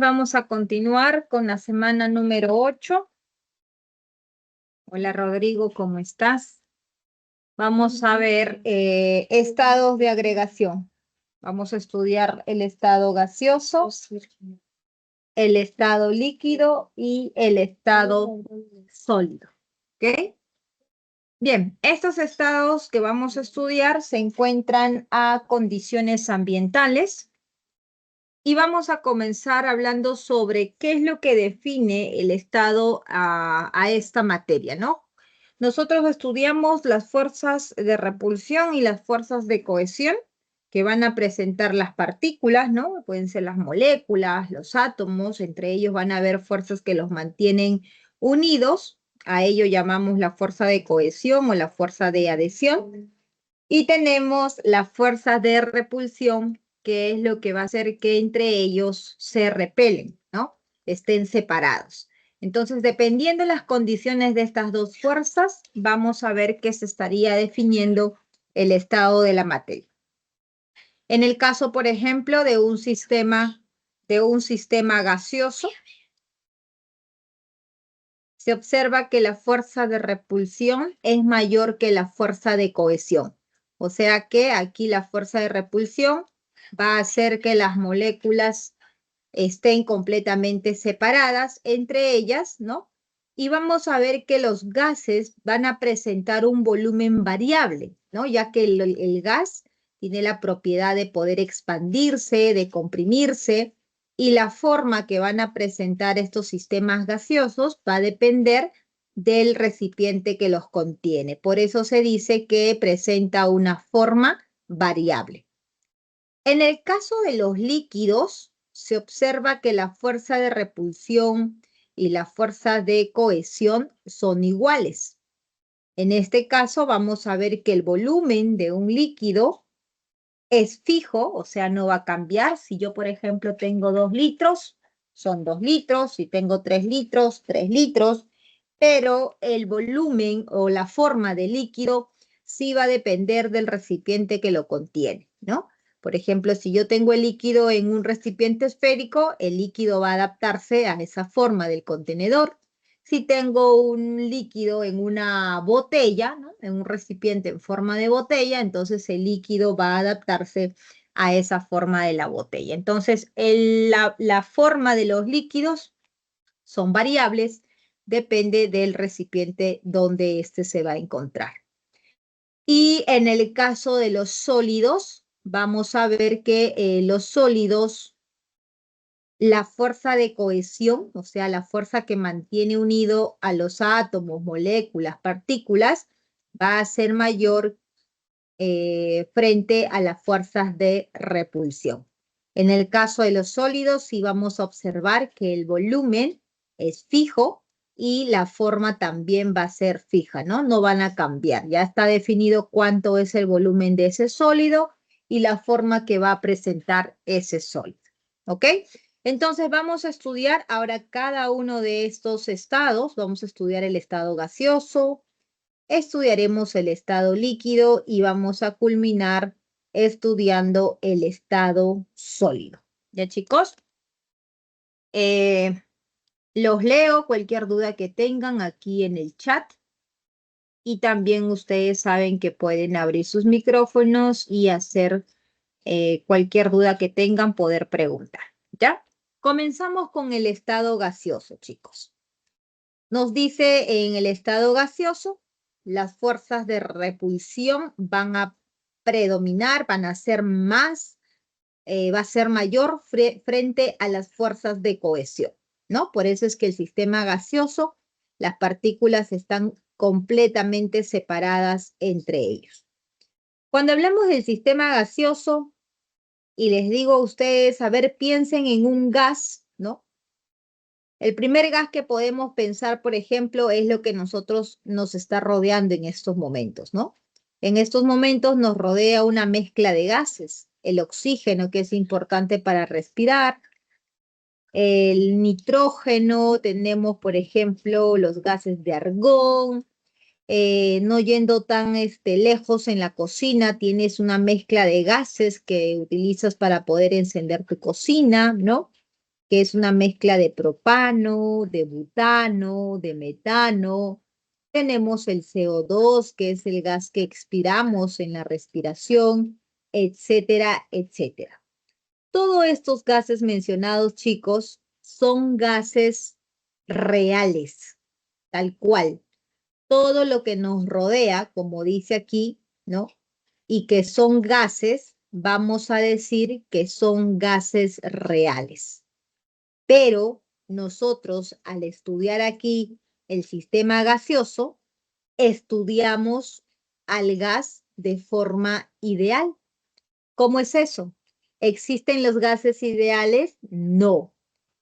Vamos a continuar con la semana número 8. Hola Rodrigo, ¿cómo estás? Vamos a ver estados de agregación. Vamos a estudiar el estado gaseoso, el estado líquido y el estado sólido. ¿Ok? Bien, estos estados que vamos a estudiar se encuentran a condiciones ambientales. Y vamos a comenzar hablando sobre qué es lo que define el estado a esta materia, ¿no? Nosotros estudiamos las fuerzas de repulsión y las fuerzas de cohesión que van a presentar las partículas, ¿no? Pueden ser las moléculas, los átomos, entre ellos van a haber fuerzas que los mantienen unidos, a ello llamamos la fuerza de cohesión o la fuerza de adhesión. Y tenemos la fuerza de repulsión, que es lo que va a hacer que entre ellos se repelen, ¿no? Estén separados. Entonces, dependiendo de las condiciones de estas dos fuerzas, vamos a ver qué se estaría definiendo el estado de la materia. En el caso, por ejemplo, de un sistema gaseoso, se observa que la fuerza de repulsión es mayor que la fuerza de cohesión. O sea que aquí la fuerza de repulsión va a hacer que las moléculas estén completamente separadas entre ellas, ¿no? Y vamos a ver que los gases van a presentar un volumen variable, ¿no? Ya que el gas tiene la propiedad de poder expandirse, de comprimirse, y la forma que van a presentar estos sistemas gaseosos va a depender del recipiente que los contiene. Por eso se dice que presenta una forma variable. En el caso de los líquidos, se observa que la fuerza de repulsión y la fuerza de cohesión son iguales. En este caso, vamos a ver que el volumen de un líquido es fijo, o sea, no va a cambiar. Si yo, por ejemplo, tengo 2 litros, son 2 litros. Si tengo 3 litros, 3 litros. Pero el volumen o la forma del líquido sí va a depender del recipiente que lo contiene, ¿no? Por ejemplo, si yo tengo el líquido en un recipiente esférico, el líquido va a adaptarse a esa forma del contenedor. Si tengo un líquido en una botella, ¿no? En un recipiente en forma de botella, entonces el líquido va a adaptarse a esa forma de la botella. Entonces, la forma de los líquidos son variables, depende del recipiente donde éste se va a encontrar. Y en el caso de los sólidos, vamos a ver que los sólidos, la fuerza de cohesión, o sea, la fuerza que mantiene unido a los átomos, moléculas, partículas, va a ser mayor frente a las fuerzas de repulsión. En el caso de los sólidos, sí vamos a observar que el volumen es fijo y la forma también va a ser fija, ¿no? No van a cambiar. Ya está definido cuánto es el volumen de ese sólido y la forma que va a presentar ese sólido. ¿Ok? Entonces vamos a estudiar ahora cada uno de estos estados. Vamos a estudiar el estado gaseoso, estudiaremos el estado líquido y vamos a culminar estudiando el estado sólido. ¿Ya, chicos? Los leo, cualquier duda que tengan aquí en el chat. Y también ustedes saben que pueden abrir sus micrófonos y hacer cualquier duda que tengan, poder preguntar. ¿Ya? Comenzamos con el estado gaseoso, chicos. Nos dice en el estado gaseoso, las fuerzas de repulsión van a predominar, van a ser más, va a ser mayor frente a las fuerzas de cohesión, ¿no? Por eso es que el sistema gaseoso, las partículas están completamente separadas entre ellos. Cuando hablamos del sistema gaseoso, y les digo a ustedes, a ver, piensen en un gas, ¿no? El primer gas que podemos pensar, por ejemplo, es lo que nos está rodeando en estos momentos, ¿no? En estos momentos nos rodea una mezcla de gases, el oxígeno, que es importante para respirar, el nitrógeno, tenemos, por ejemplo, los gases de argón, no yendo tan lejos en la cocina, tienes una mezcla de gases que utilizas para poder encender tu cocina, ¿no? que es una mezcla de propano, de butano, de metano. Tenemos el CO2, que es el gas que expiramos en la respiración, etcétera, etcétera. Todos estos gases mencionados, chicos, son gases reales, tal cual. Todo lo que nos rodea, como dice aquí, ¿no? Y que son gases, vamos a decir que son gases reales. Pero nosotros, al estudiar aquí el sistema gaseoso, estudiamos al gas de forma ideal. ¿Cómo es eso? ¿Existen los gases ideales? No,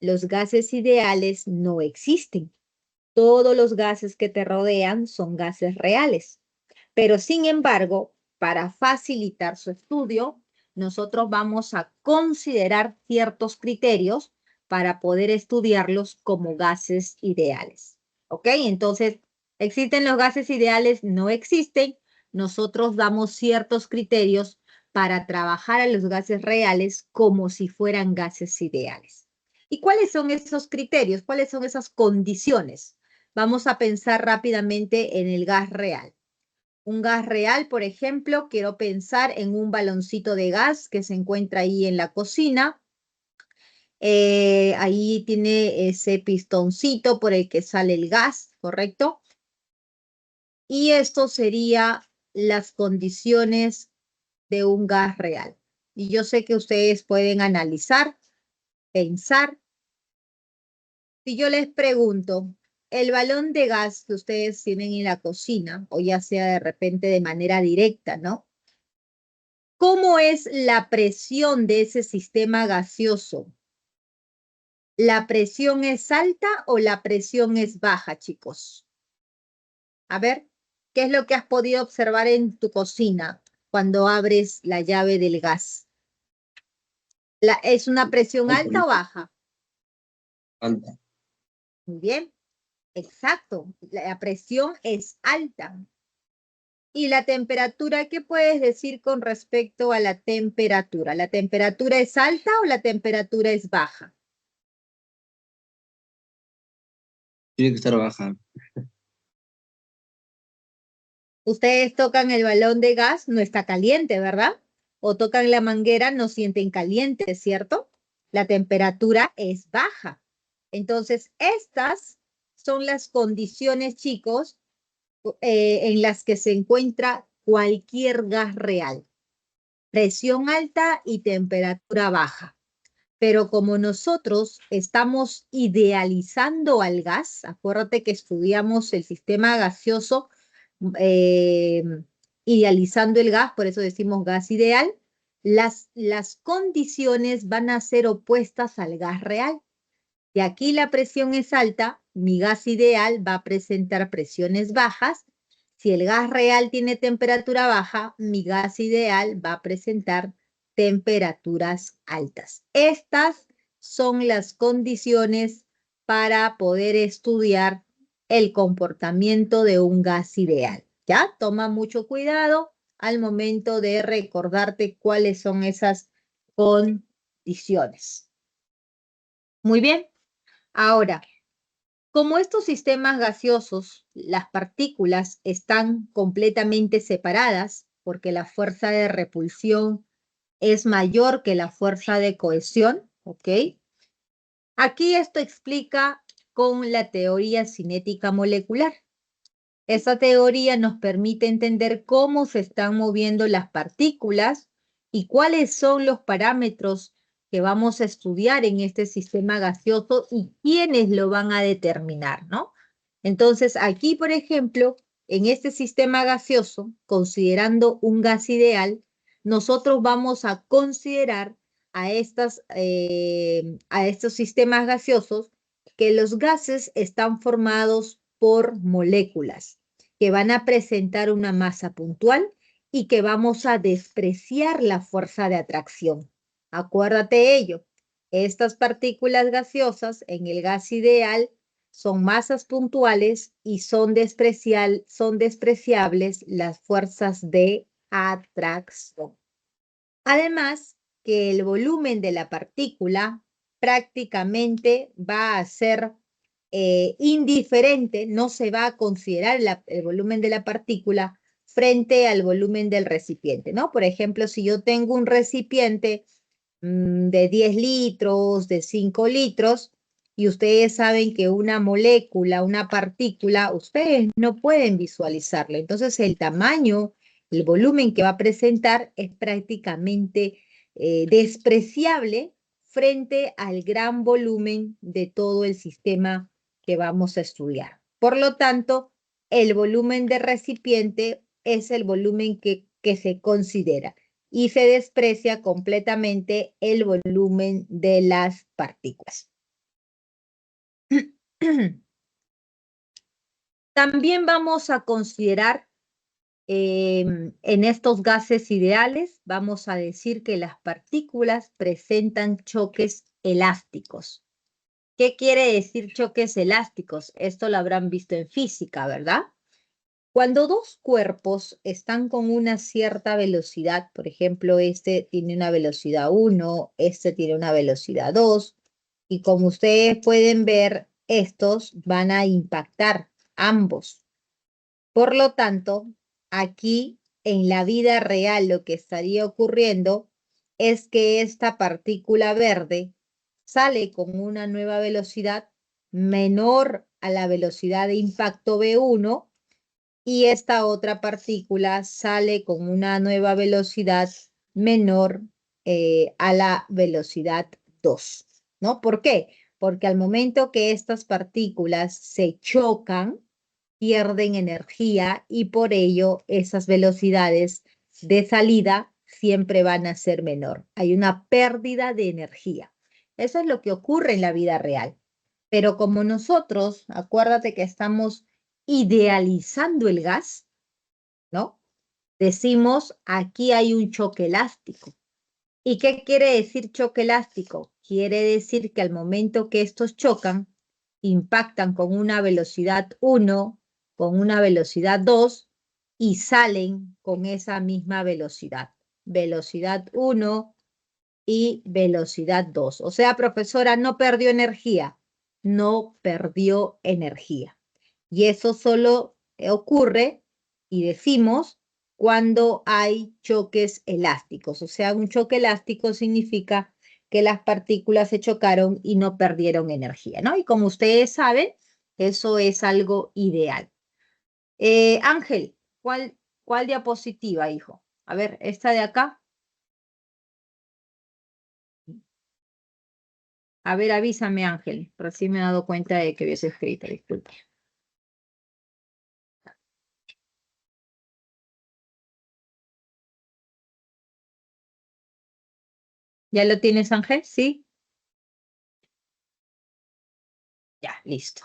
los gases ideales no existen. Todos los gases que te rodean son gases reales. Pero sin embargo, para facilitar su estudio, nosotros vamos a considerar ciertos criterios para poder estudiarlos como gases ideales. ¿Ok? Entonces, ¿existen los gases ideales? No existen. Nosotros damos ciertos criterios para trabajar a los gases reales como si fueran gases ideales. ¿Y cuáles son esos criterios? ¿Cuáles son esas condiciones? Vamos a pensar rápidamente en el gas real. Un gas real, por ejemplo, quiero pensar en un baloncito de gas que se encuentra ahí en la cocina. Ahí tiene ese pistoncito por el que sale el gas, ¿correcto? Y esto sería las condiciones de un gas real. Y yo sé que ustedes pueden analizar, pensar. Si yo les pregunto, el balón de gas que ustedes tienen en la cocina, o ya sea de repente de manera directa, ¿no? ¿Cómo es la presión de ese sistema gaseoso? ¿La presión es alta o la presión es baja, chicos? A ver, ¿qué es lo que has podido observar en tu cocina cuando abres la llave del gas? ¿Es una presión alta o baja? Alta. Muy bien, exacto. La presión es alta. ¿Y la temperatura? ¿Qué puedes decir con respecto a la temperatura? ¿La temperatura es alta o la temperatura es baja? Tiene que estar baja. Ustedes tocan el balón de gas, no está caliente, ¿verdad? O tocan la manguera, no sienten caliente, ¿cierto? La temperatura es baja. Entonces, estas son las condiciones, chicos, en las que se encuentra cualquier gas real. Presión alta y temperatura baja. Pero como nosotros estamos idealizando al gas, acuérdate que estudiamos el sistema gaseoso eh, idealizando el gas, por eso decimos gas ideal, las condiciones van a ser opuestas al gas real. Y aquí la presión es alta, mi gas ideal va a presentar presiones bajas. Si el gas real tiene temperatura baja, mi gas ideal va a presentar temperaturas altas. Estas son las condiciones para poder estudiar el comportamiento de un gas ideal. ¿Ya? Toma mucho cuidado al momento de recordarte cuáles son esas condiciones. Muy bien. Ahora, como estos sistemas gaseosos, las partículas están completamente separadas porque la fuerza de repulsión es mayor que la fuerza de cohesión, ¿ok? Aquí esto explica con la teoría cinética molecular. Esa teoría nos permite entender cómo se están moviendo las partículas y cuáles son los parámetros que vamos a estudiar en este sistema gaseoso y quiénes lo van a determinar, ¿no? Entonces, aquí, por ejemplo, en este sistema gaseoso, considerando un gas ideal, nosotros vamos a considerar a estos sistemas gaseosos que los gases están formados por moléculas que van a presentar una masa puntual y que vamos a despreciar la fuerza de atracción. Acuérdate ello. Estas partículas gaseosas en el gas ideal son masas puntuales y son despreciables las fuerzas de atracción. Además, que el volumen de la partícula prácticamente va a ser indiferente, no se va a considerar el volumen de la partícula frente al volumen del recipiente, ¿no? Por ejemplo, si yo tengo un recipiente de 10 litros, de 5 litros, y ustedes saben que una molécula, una partícula, ustedes no pueden visualizarla. Entonces, el tamaño, el volumen que va a presentar es prácticamente despreciable frente al gran volumen de todo el sistema que vamos a estudiar. Por lo tanto, el volumen de recipiente es el volumen que se considera y se desprecia completamente el volumen de las partículas. También vamos a considerar en estos gases ideales, vamos a decir que las partículas presentan choques elásticos. ¿Qué quiere decir choques elásticos? Esto lo habrán visto en física, ¿verdad? Cuando dos cuerpos están con una cierta velocidad, por ejemplo, este tiene una velocidad 1, este tiene una velocidad 2, y como ustedes pueden ver, estos van a impactar ambos. Por lo tanto, aquí en la vida real lo que estaría ocurriendo es que esta partícula verde sale con una nueva velocidad menor a la velocidad de impacto V1 y esta otra partícula sale con una nueva velocidad menor a la velocidad 2, ¿no? ¿Por qué? Porque al momento que estas partículas se chocan, pierden energía y por ello esas velocidades de salida siempre van a ser menor. Hay una pérdida de energía. Eso es lo que ocurre en la vida real. Pero como nosotros, acuérdate que estamos idealizando el gas, ¿no? Decimos, aquí hay un choque elástico. ¿Y qué quiere decir choque elástico? Quiere decir que al momento que estos chocan, impactan con una velocidad 1, con una velocidad 2 y salen con esa misma velocidad. Velocidad 1 y velocidad 2. O sea, profesora, no perdió energía, no perdió energía. Y eso solo ocurre, y decimos, cuando hay choques elásticos. O sea, un choque elástico significa que las partículas se chocaron y no perdieron energía, ¿no? Y como ustedes saben, eso es algo ideal. Ángel, ¿cuál diapositiva, hijo? A ver, esta de acá. A ver, avísame, Ángel. Recién me he dado cuenta de que habías escrito, disculpa. ¿Ya lo tienes, Ángel? Sí. Ya, listo.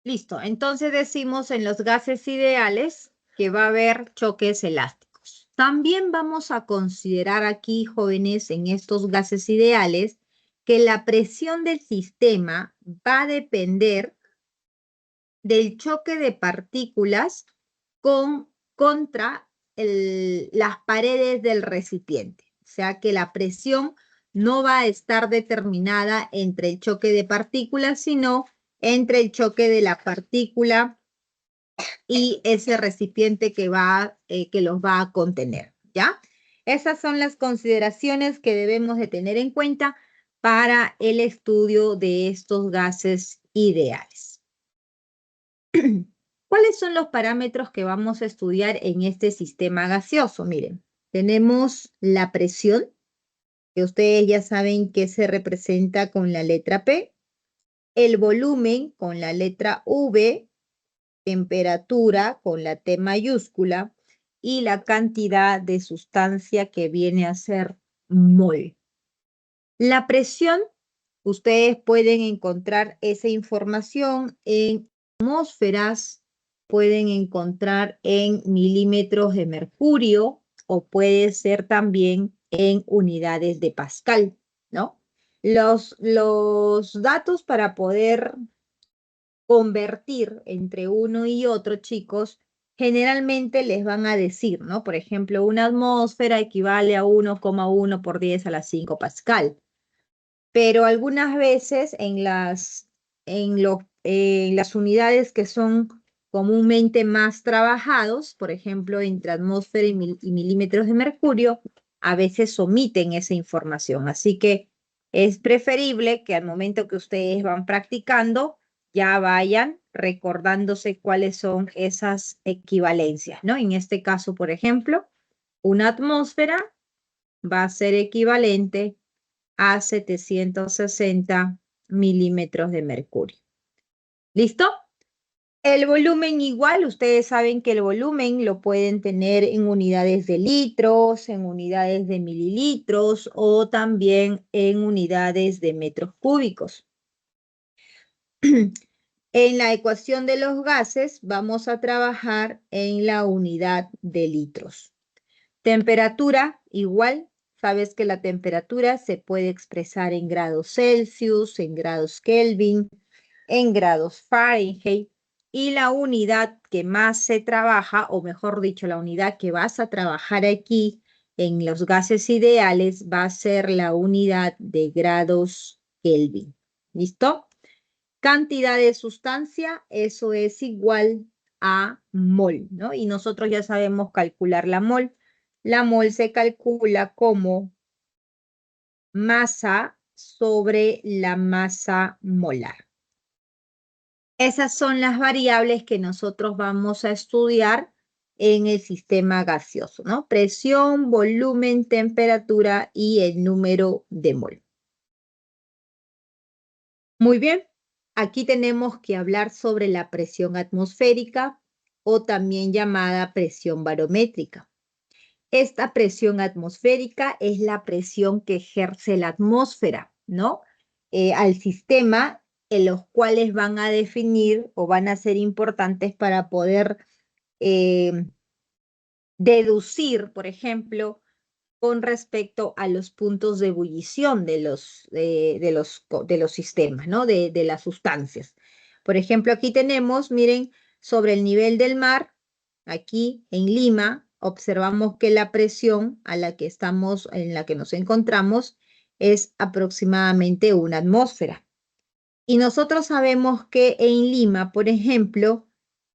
Listo. Entonces decimos en los gases ideales que va a haber choques elásticos. También vamos a considerar aquí, jóvenes, en estos gases ideales, que la presión del sistema va a depender del choque de partículas contra las paredes del recipiente. O sea que la presión no va a estar determinada entre el choque de partículas, sino entre el choque de la partícula y ese recipiente que los va a contener, ¿ya? Esas son las consideraciones que debemos de tener en cuenta para el estudio de estos gases ideales. ¿Cuáles son los parámetros que vamos a estudiar en este sistema gaseoso? Miren, tenemos la presión, que ustedes ya saben que se representa con la letra P, el volumen con la letra V, temperatura con la T mayúscula y la cantidad de sustancia que viene a ser mol. La presión, ustedes pueden encontrar esa información en atmósferas, pueden encontrar en milímetros de mercurio o puede ser también en unidades de Pascal, ¿no? Los datos para poder convertir entre uno y otro, chicos, generalmente les van a decir, ¿no? Por ejemplo, una atmósfera equivale a 1,1 por 10 a la 5 Pascal. Pero algunas veces en las unidades que son comúnmente más trabajados, por ejemplo, entre atmósfera y milímetros de mercurio, a veces omiten esa información. Así que es preferible que al momento que ustedes van practicando, ya vayan recordándose cuáles son esas equivalencias, ¿no? En este caso, por ejemplo, una atmósfera va a ser equivalente a 760 milímetros de mercurio. ¿Listo? El volumen igual, ustedes saben que el volumen lo pueden tener en unidades de litros, en unidades de mililitros o también en unidades de metros cúbicos. En la ecuación de los gases vamos a trabajar en la unidad de litros. Temperatura igual, sabes que la temperatura se puede expresar en grados Celsius, en grados Kelvin, en grados Fahrenheit y la unidad que más se trabaja, o mejor dicho, la unidad que vas a trabajar aquí en los gases ideales va a ser la unidad de grados Kelvin. ¿Listo? Cantidad de sustancia, eso es igual a mol, ¿no? Y nosotros ya sabemos calcular la mol. La mol se calcula como masa sobre la masa molar. Esas son las variables que nosotros vamos a estudiar en el sistema gaseoso, ¿no? Presión, volumen, temperatura y el número de mol. Muy bien, aquí tenemos que hablar sobre la presión atmosférica o también llamada presión barométrica. Esta presión atmosférica es la presión que ejerce la atmósfera, ¿no? Al sistema, en los cuales van a definir o van a ser importantes para poder deducir, por ejemplo, con respecto a los puntos de ebullición de los sistemas, ¿no? De las sustancias. Por ejemplo, aquí tenemos, miren, sobre el nivel del mar, aquí en Lima, observamos que la presión en la que nos encontramos es aproximadamente una atmósfera. Y nosotros sabemos que en Lima, por ejemplo,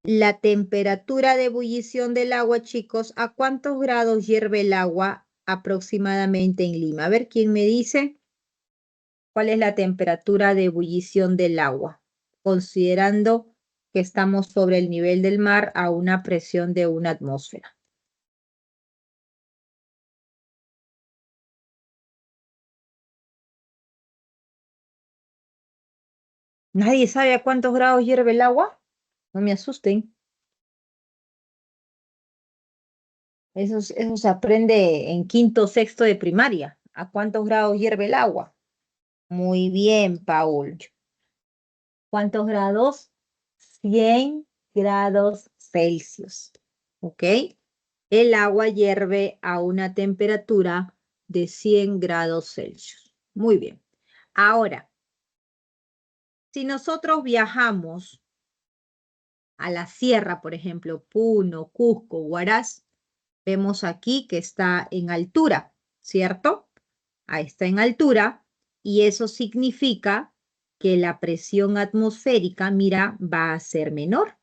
la temperatura de ebullición del agua, chicos, ¿a cuántos grados hierve el agua aproximadamente en Lima? A ver, ¿quién me dice cuál es la temperatura de ebullición del agua? Considerando que estamos sobre el nivel del mar a una presión de una atmósfera. ¿Nadie sabe a cuántos grados hierve el agua? No me asusten. Eso se aprende en quinto, sexto de primaria. ¿A cuántos grados hierve el agua? Muy bien, Paul. ¿Cuántos grados? 100 grados Celsius. ¿Ok? El agua hierve a una temperatura de 100 grados Celsius. Muy bien. Ahora, si nosotros viajamos a la sierra, por ejemplo, Puno, Cusco, Huaraz, vemos aquí que está en altura, ¿cierto? Ahí está en altura y eso significa que la presión atmosférica, mira, va a ser menor.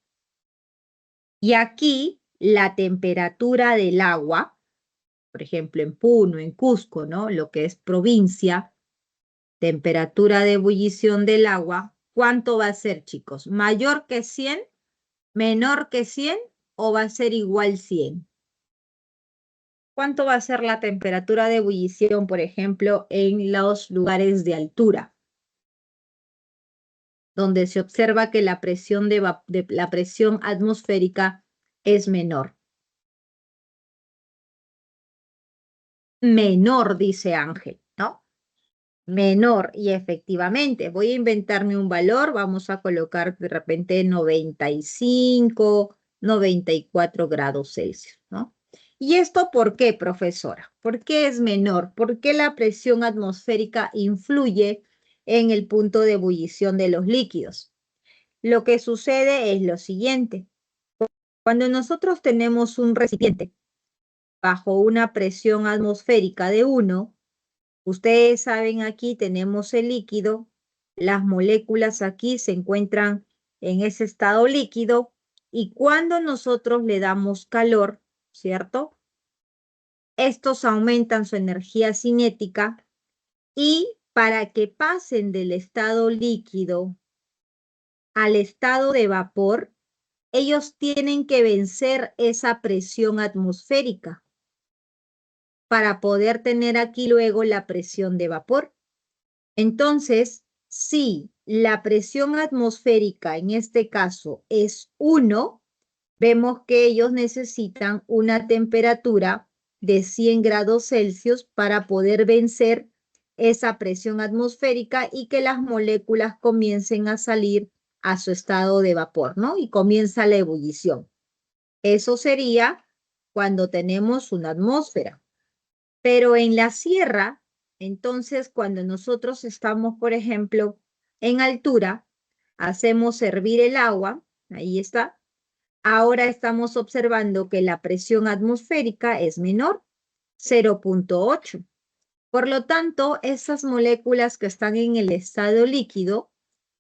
Y aquí la temperatura del agua, por ejemplo, en Puno, en Cusco, ¿no? Lo que es provincia, temperatura de ebullición del agua, ¿cuánto va a ser, chicos? ¿Mayor que 100? ¿Menor que 100? ¿O va a ser igual 100? ¿Cuánto va a ser la temperatura de ebullición, por ejemplo, en los lugares de altura, donde se observa que la presión, la presión atmosférica es menor? Menor, dice Ángel, ¿no? menor. Y efectivamente, voy a inventarme un valor, vamos a colocar de repente 95, 94 grados Celsius, ¿no? ¿Y esto por qué, profesora? ¿Por qué es menor? ¿Por qué la presión atmosférica influye en el punto de ebullición de los líquidos? Lo que sucede es lo siguiente. Cuando nosotros tenemos un recipiente bajo una presión atmosférica de 1, ustedes saben, aquí tenemos el líquido, las moléculas aquí se encuentran en ese estado líquido y cuando nosotros le damos calor, ¿cierto? Estos aumentan su energía cinética y para que pasen del estado líquido al estado de vapor, ellos tienen que vencer esa presión atmosférica para poder tener aquí luego la presión de vapor. Entonces, si la presión atmosférica en este caso es 1, vemos que ellos necesitan una temperatura de 100 grados Celsius para poder vencer esa presión atmosférica y que las moléculas comiencen a salir a su estado de vapor, ¿no? Y comienza la ebullición. Eso sería cuando tenemos una atmósfera. Pero en la sierra, entonces, cuando nosotros estamos, por ejemplo, en altura, hacemos hervir el agua, ahí está. Ahora estamos observando que la presión atmosférica es menor, 0,8. Por lo tanto, esas moléculas que están en el estado líquido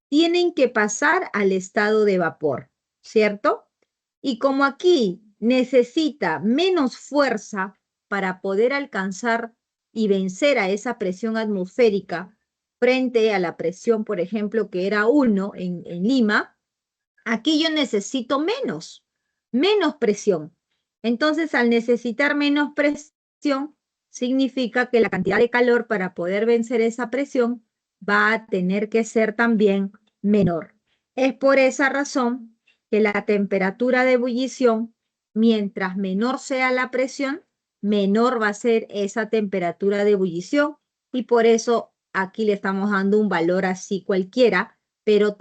tienen que pasar al estado de vapor, ¿cierto? Y como aquí necesita menos fuerza para poder alcanzar y vencer a esa presión atmosférica frente a la presión, por ejemplo, que era 1 en Lima, aquí yo necesito menos presión. Entonces, al necesitar menos presión, significa que la cantidad de calor para poder vencer esa presión va a tener que ser también menor. Es por esa razón que la temperatura de ebullición, mientras menor sea la presión, menor va a ser esa temperatura de ebullición y por eso aquí le estamos dando un valor así cualquiera, pero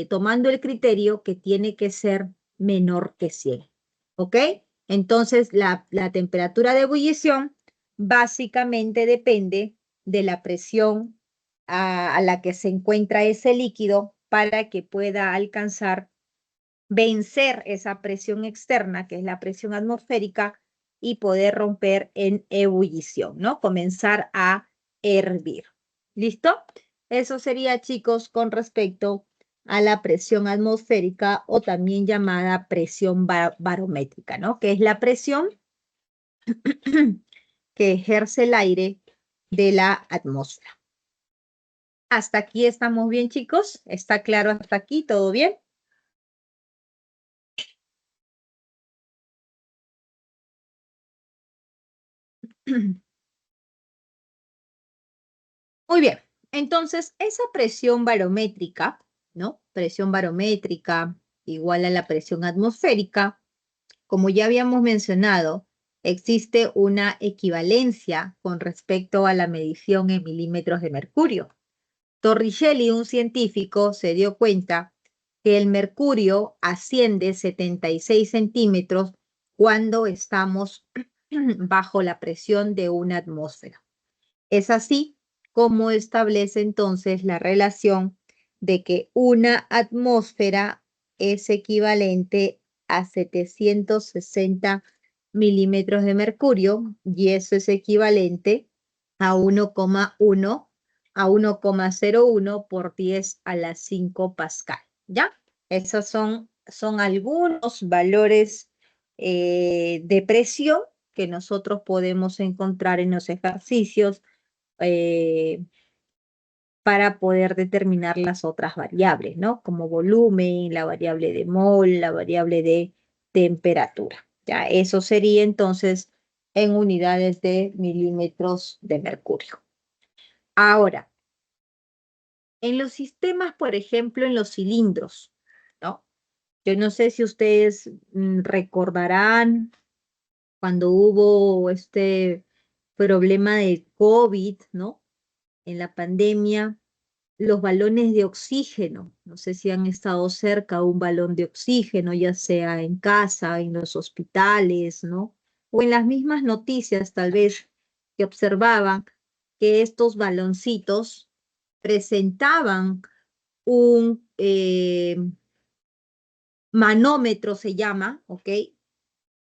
tomando el criterio que tiene que ser menor que 100. ¿Ok? Entonces, la temperatura de ebullición básicamente depende de la presión a la que se encuentra ese líquido para que pueda alcanzar, vencer esa presión externa, que es la presión atmosférica, y poder romper en ebullición, ¿no? Comenzar a hervir. ¿Listo? Eso sería, chicos, con respecto a la presión atmosférica o también llamada presión barométrica, ¿no? Que es la presión que ejerce el aire de la atmósfera. ¿Hasta aquí estamos bien, chicos? ¿Está claro hasta aquí? ¿Todo bien? Muy bien. Entonces, esa presión barométrica, ¿no? Presión barométrica igual a la presión atmosférica. Como ya habíamos mencionado, existe una equivalencia con respecto a la medición en milímetros de mercurio. Torricelli, un científico, se dio cuenta que el mercurio asciende 76 centímetros cuando estamos bajo la presión de una atmósfera. Es así como establece entonces la relación de que una atmósfera es equivalente a 760 milímetros de mercurio y eso es equivalente a 1,1 a 1,01 por 10 a la 5 pascal, ¿ya? Esos son algunos valores de presión que nosotros podemos encontrar en los ejercicios para poder determinar las otras variables, ¿no? Como volumen, la variable de mol, la variable de temperatura. Ya, eso sería entonces en unidades de milímetros de mercurio. Ahora, en los sistemas, por ejemplo, en los cilindros, ¿no? Yo no sé si ustedes recordarán cuando hubo este problema de COVID, ¿no? en la pandemia, los balones de oxígeno. No sé si han estado cerca a un balón de oxígeno, ya sea en casa, en los hospitales, ¿no? O en las mismas noticias, tal vez, que observaban que estos baloncitos presentaban un manómetro, se llama, ¿ok?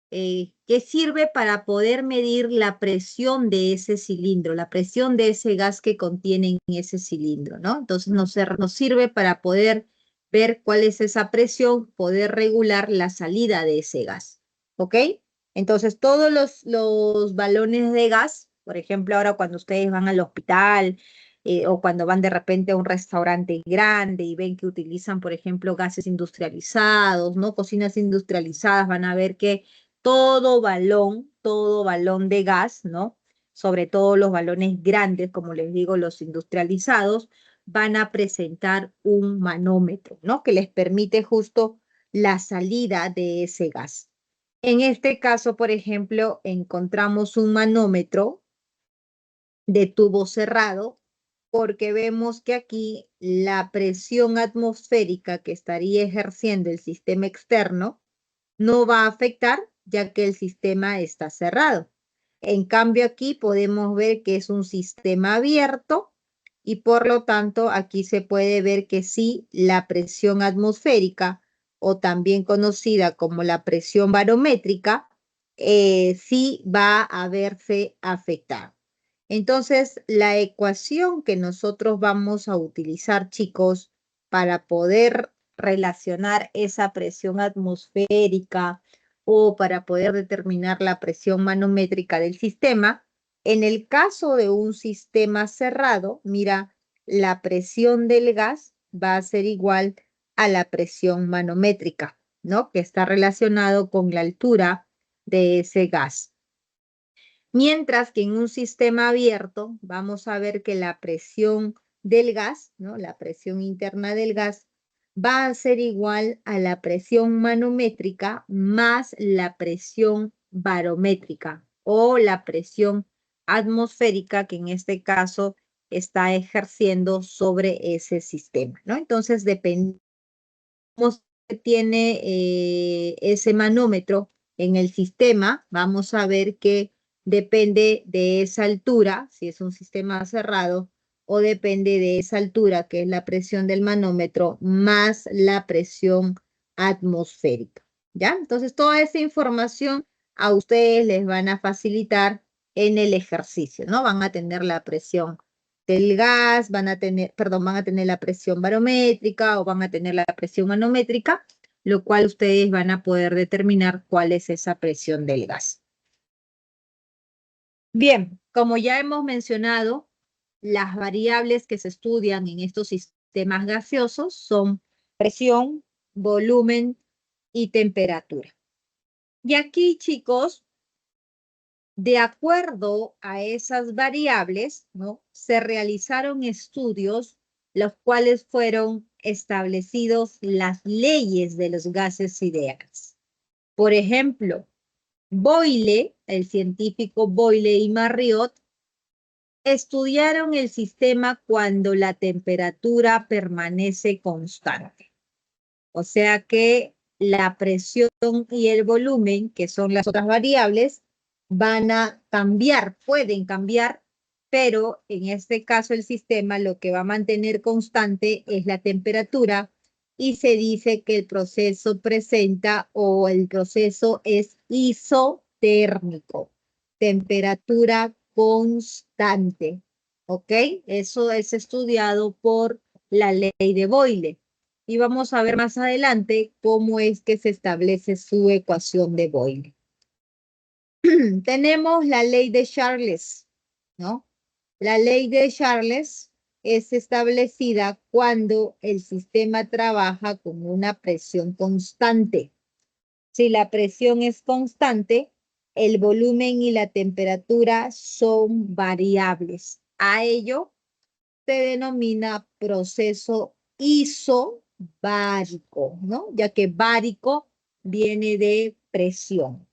Que sirve para poder medir la presión de ese cilindro, la presión de ese gas que contiene en ese cilindro, ¿no? Entonces nos sirve para poder ver cuál es esa presión, poder regular la salida de ese gas, ¿ok? Entonces todos los balones de gas, por ejemplo, ahora cuando ustedes van al hospital o cuando van de repente a un restaurante grande y ven que utilizan, por ejemplo, gases industrializados, ¿no? Cocinas industrializadas, van a ver que todo balón de gas, ¿no? Sobre todo los balones grandes, como les digo, los industrializados, van a presentar un manómetro, ¿no? Que les permite justo la salida de ese gas. En este caso, por ejemplo, encontramos un manómetro de tubo cerrado porque vemos que aquí la presión atmosférica que estaría ejerciendo el sistema externo no va a afectar ya que el sistema está cerrado. En cambio, aquí podemos ver que es un sistema abierto y por lo tanto aquí se puede ver que sí, la presión atmosférica o también conocida como la presión barométrica, sí va a verse afectada. Entonces, la ecuación que nosotros vamos a utilizar, chicos, para poder relacionar esa presión atmosférica o para poder determinar la presión manométrica del sistema, en el caso de un sistema cerrado, mira, la presión del gas va a ser igual a la presión manométrica, ¿no? Que está relacionado con la altura de ese gas. Mientras que en un sistema abierto vamos a ver que la presión del gas, ¿no? La presión interna del gas va a ser igual a la presión manométrica más la presión barométrica o la presión atmosférica que en este caso está ejerciendo sobre ese sistema, ¿no? Entonces, depende que tiene ese manómetro en el sistema, vamos a ver que depende de esa altura, si es un sistema cerrado, o depende de esa altura, que es la presión del manómetro, más la presión atmosférica. ¿Ya? Entonces, toda esa información a ustedes les van a facilitar en el ejercicio, ¿no? Van a tener la presión del gas, van a tener la presión barométrica o van a tener la presión manométrica, lo cual ustedes van a poder determinar cuál es esa presión del gas. Bien, como ya hemos mencionado, las variables que se estudian en estos sistemas gaseosos son presión, volumen y temperatura. Y aquí, chicos, de acuerdo a esas variables, ¿no? Se realizaron estudios los cuales fueron establecidos las leyes de los gases ideales. Por ejemplo, Boyle, el científico Boyle y Marriott, estudiaron el sistema cuando la temperatura permanece constante. O sea que la presión y el volumen, que son las otras variables, van a cambiar, pueden cambiar, pero en este caso el sistema lo que va a mantener constante es la temperatura y se dice que el proceso presenta o el proceso es isotérmico, temperatura constante, ¿ok? Eso es estudiado por la ley de Boyle. Y vamos a ver más adelante cómo es que se establece su ecuación de Boyle. Tenemos la ley de Charles, ¿no? La ley de Charles es establecida cuando el sistema trabaja con una presión constante. Si la presión es constante, el volumen y la temperatura son variables. A ello se denomina proceso isobárico, ¿no? Ya que bárico viene de presión.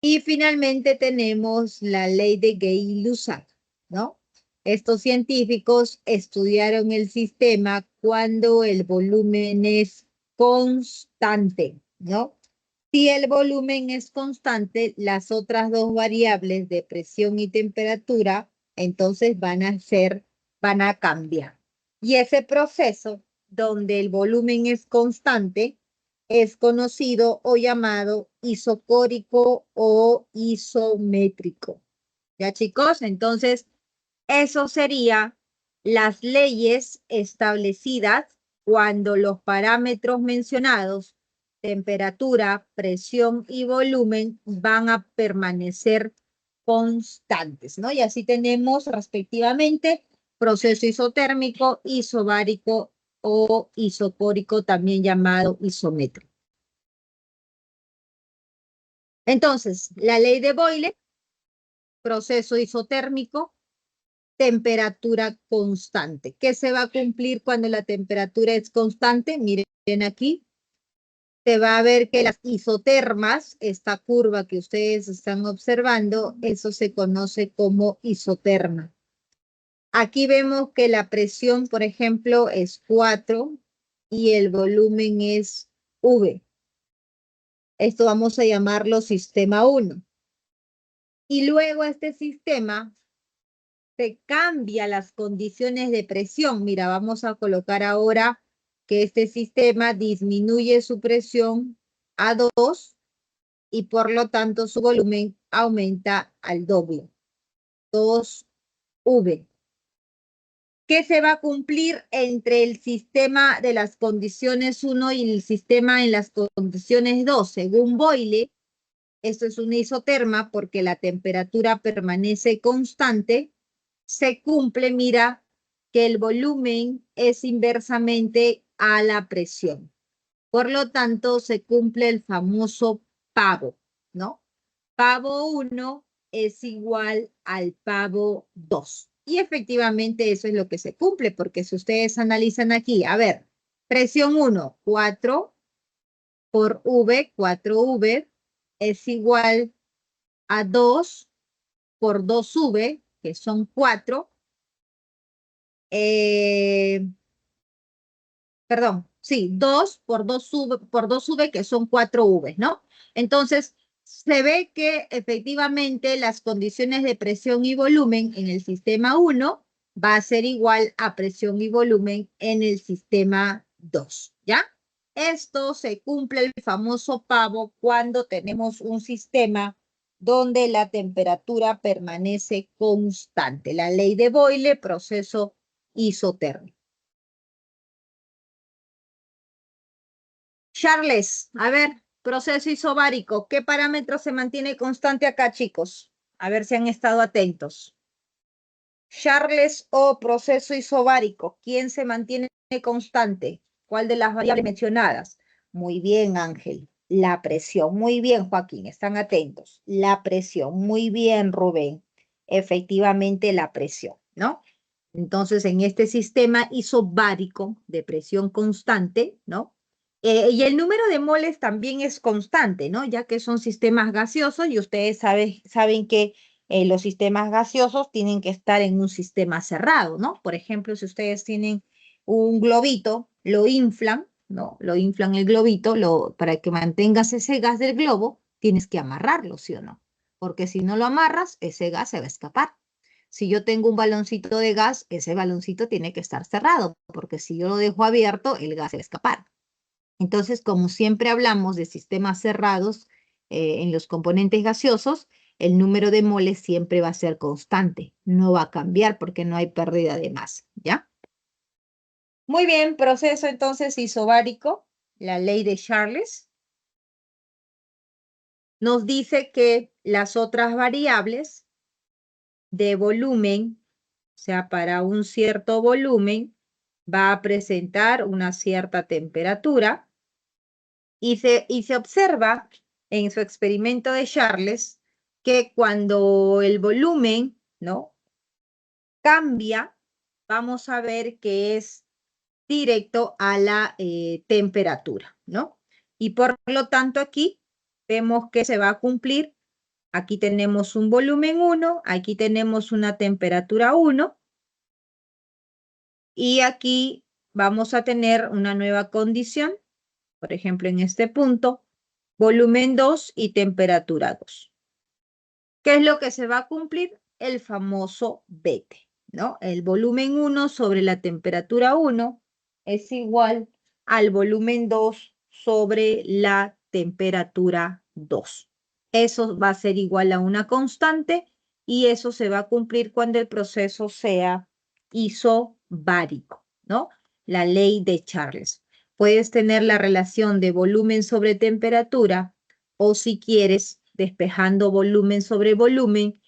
Y finalmente tenemos la ley de Gay-Lussac, ¿no? Estos científicos estudiaron el sistema cuando el volumen es constante, ¿no? Si el volumen es constante, las otras dos variables de presión y temperatura, entonces van a cambiar. Y ese proceso donde el volumen es constante es conocido o llamado isocórico o isométrico. ¿Ya, chicos? Entonces, eso sería las leyes establecidas cuando los parámetros mencionados, temperatura, presión y volumen, van a permanecer constantes, ¿no? Y así tenemos respectivamente proceso isotérmico, isobárico o isocórico, también llamado isométrico. Entonces, la ley de Boyle, proceso isotérmico, temperatura constante. ¿Qué se va a cumplir cuando la temperatura es constante? Miren aquí. Se va a ver que las isotermas, esta curva que ustedes están observando, eso se conoce como isoterma. Aquí vemos que la presión, por ejemplo, es 4 y el volumen es V. Esto vamos a llamarlo sistema 1. Y luego este sistema se cambia las condiciones de presión. Mira, vamos a colocar ahora que este sistema disminuye su presión a 2 y por lo tanto su volumen aumenta al doble, 2V. ¿Qué se va a cumplir entre el sistema de las condiciones 1 y el sistema en las condiciones 2? Según Boyle, esto es una isoterma porque la temperatura permanece constante. Se cumple, mira, que el volumen es inversamente a la presión. Por lo tanto, se cumple el famoso pavo, ¿no? Pavo 1 es igual al pavo 2. Y efectivamente eso es lo que se cumple, porque si ustedes analizan aquí, a ver, presión 1, 4 por V, 4V, es igual a 2 por 2V, que son 4. Perdón, sí, 2 por 2V, que son 4V, ¿no? Entonces, se ve que efectivamente las condiciones de presión y volumen en el sistema 1 va a ser igual a presión y volumen en el sistema 2, ¿ya? Esto se cumple el famoso pavo cuando tenemos un sistema donde la temperatura permanece constante. La ley de Boyle, proceso isotérmico. Charles, a ver, proceso isobárico, ¿qué parámetro se mantiene constante acá, chicos? A ver si han estado atentos. Charles o proceso isobárico, ¿quién se mantiene constante? ¿Cuál de las variables mencionadas? Muy bien, Ángel. La presión. Muy bien, Joaquín, están atentos. La presión. Muy bien, Rubén. Efectivamente, la presión, ¿no? Entonces, en este sistema isobárico de presión constante, ¿no? Y el número de moles también es constante, ¿no? Ya que son sistemas gaseosos y ustedes saben que los sistemas gaseosos tienen que estar en un sistema cerrado, ¿no? Por ejemplo, si ustedes tienen un globito, lo inflan, ¿no? Lo inflan el globito, para que mantengas ese gas del globo, tienes que amarrarlo, ¿sí o no? Porque si no lo amarras, ese gas se va a escapar. Si yo tengo un baloncito de gas, ese baloncito tiene que estar cerrado, porque si yo lo dejo abierto, el gas se va a escapar. Entonces, como siempre hablamos de sistemas cerrados en los componentes gaseosos, el número de moles siempre va a ser constante, no va a cambiar porque no hay pérdida de masa, ¿ya? Muy bien, proceso entonces isobárico, la ley de Charles, nos dice que las otras variables de volumen, o sea, para un cierto volumen, va a presentar una cierta temperatura y se observa en su experimento de Charles que cuando el volumen, ¿no?, cambia, vamos a ver que es directo a la temperatura, ¿no? Y por lo tanto aquí vemos que se va a cumplir. Aquí tenemos un volumen 1, aquí tenemos una temperatura 1, Y aquí vamos a tener una nueva condición, por ejemplo, en este punto, volumen 2 y temperatura 2. ¿Qué es lo que se va a cumplir? El famoso vete, ¿no? El volumen 1 sobre la temperatura 1 es igual al volumen 2 sobre la temperatura 2. Eso va a ser igual a una constante y eso se va a cumplir cuando el proceso sea isobárico, ¿no? La ley de Charles. Puedes tener la relación de volumen sobre temperatura o si quieres, despejando volumen sobre volumen,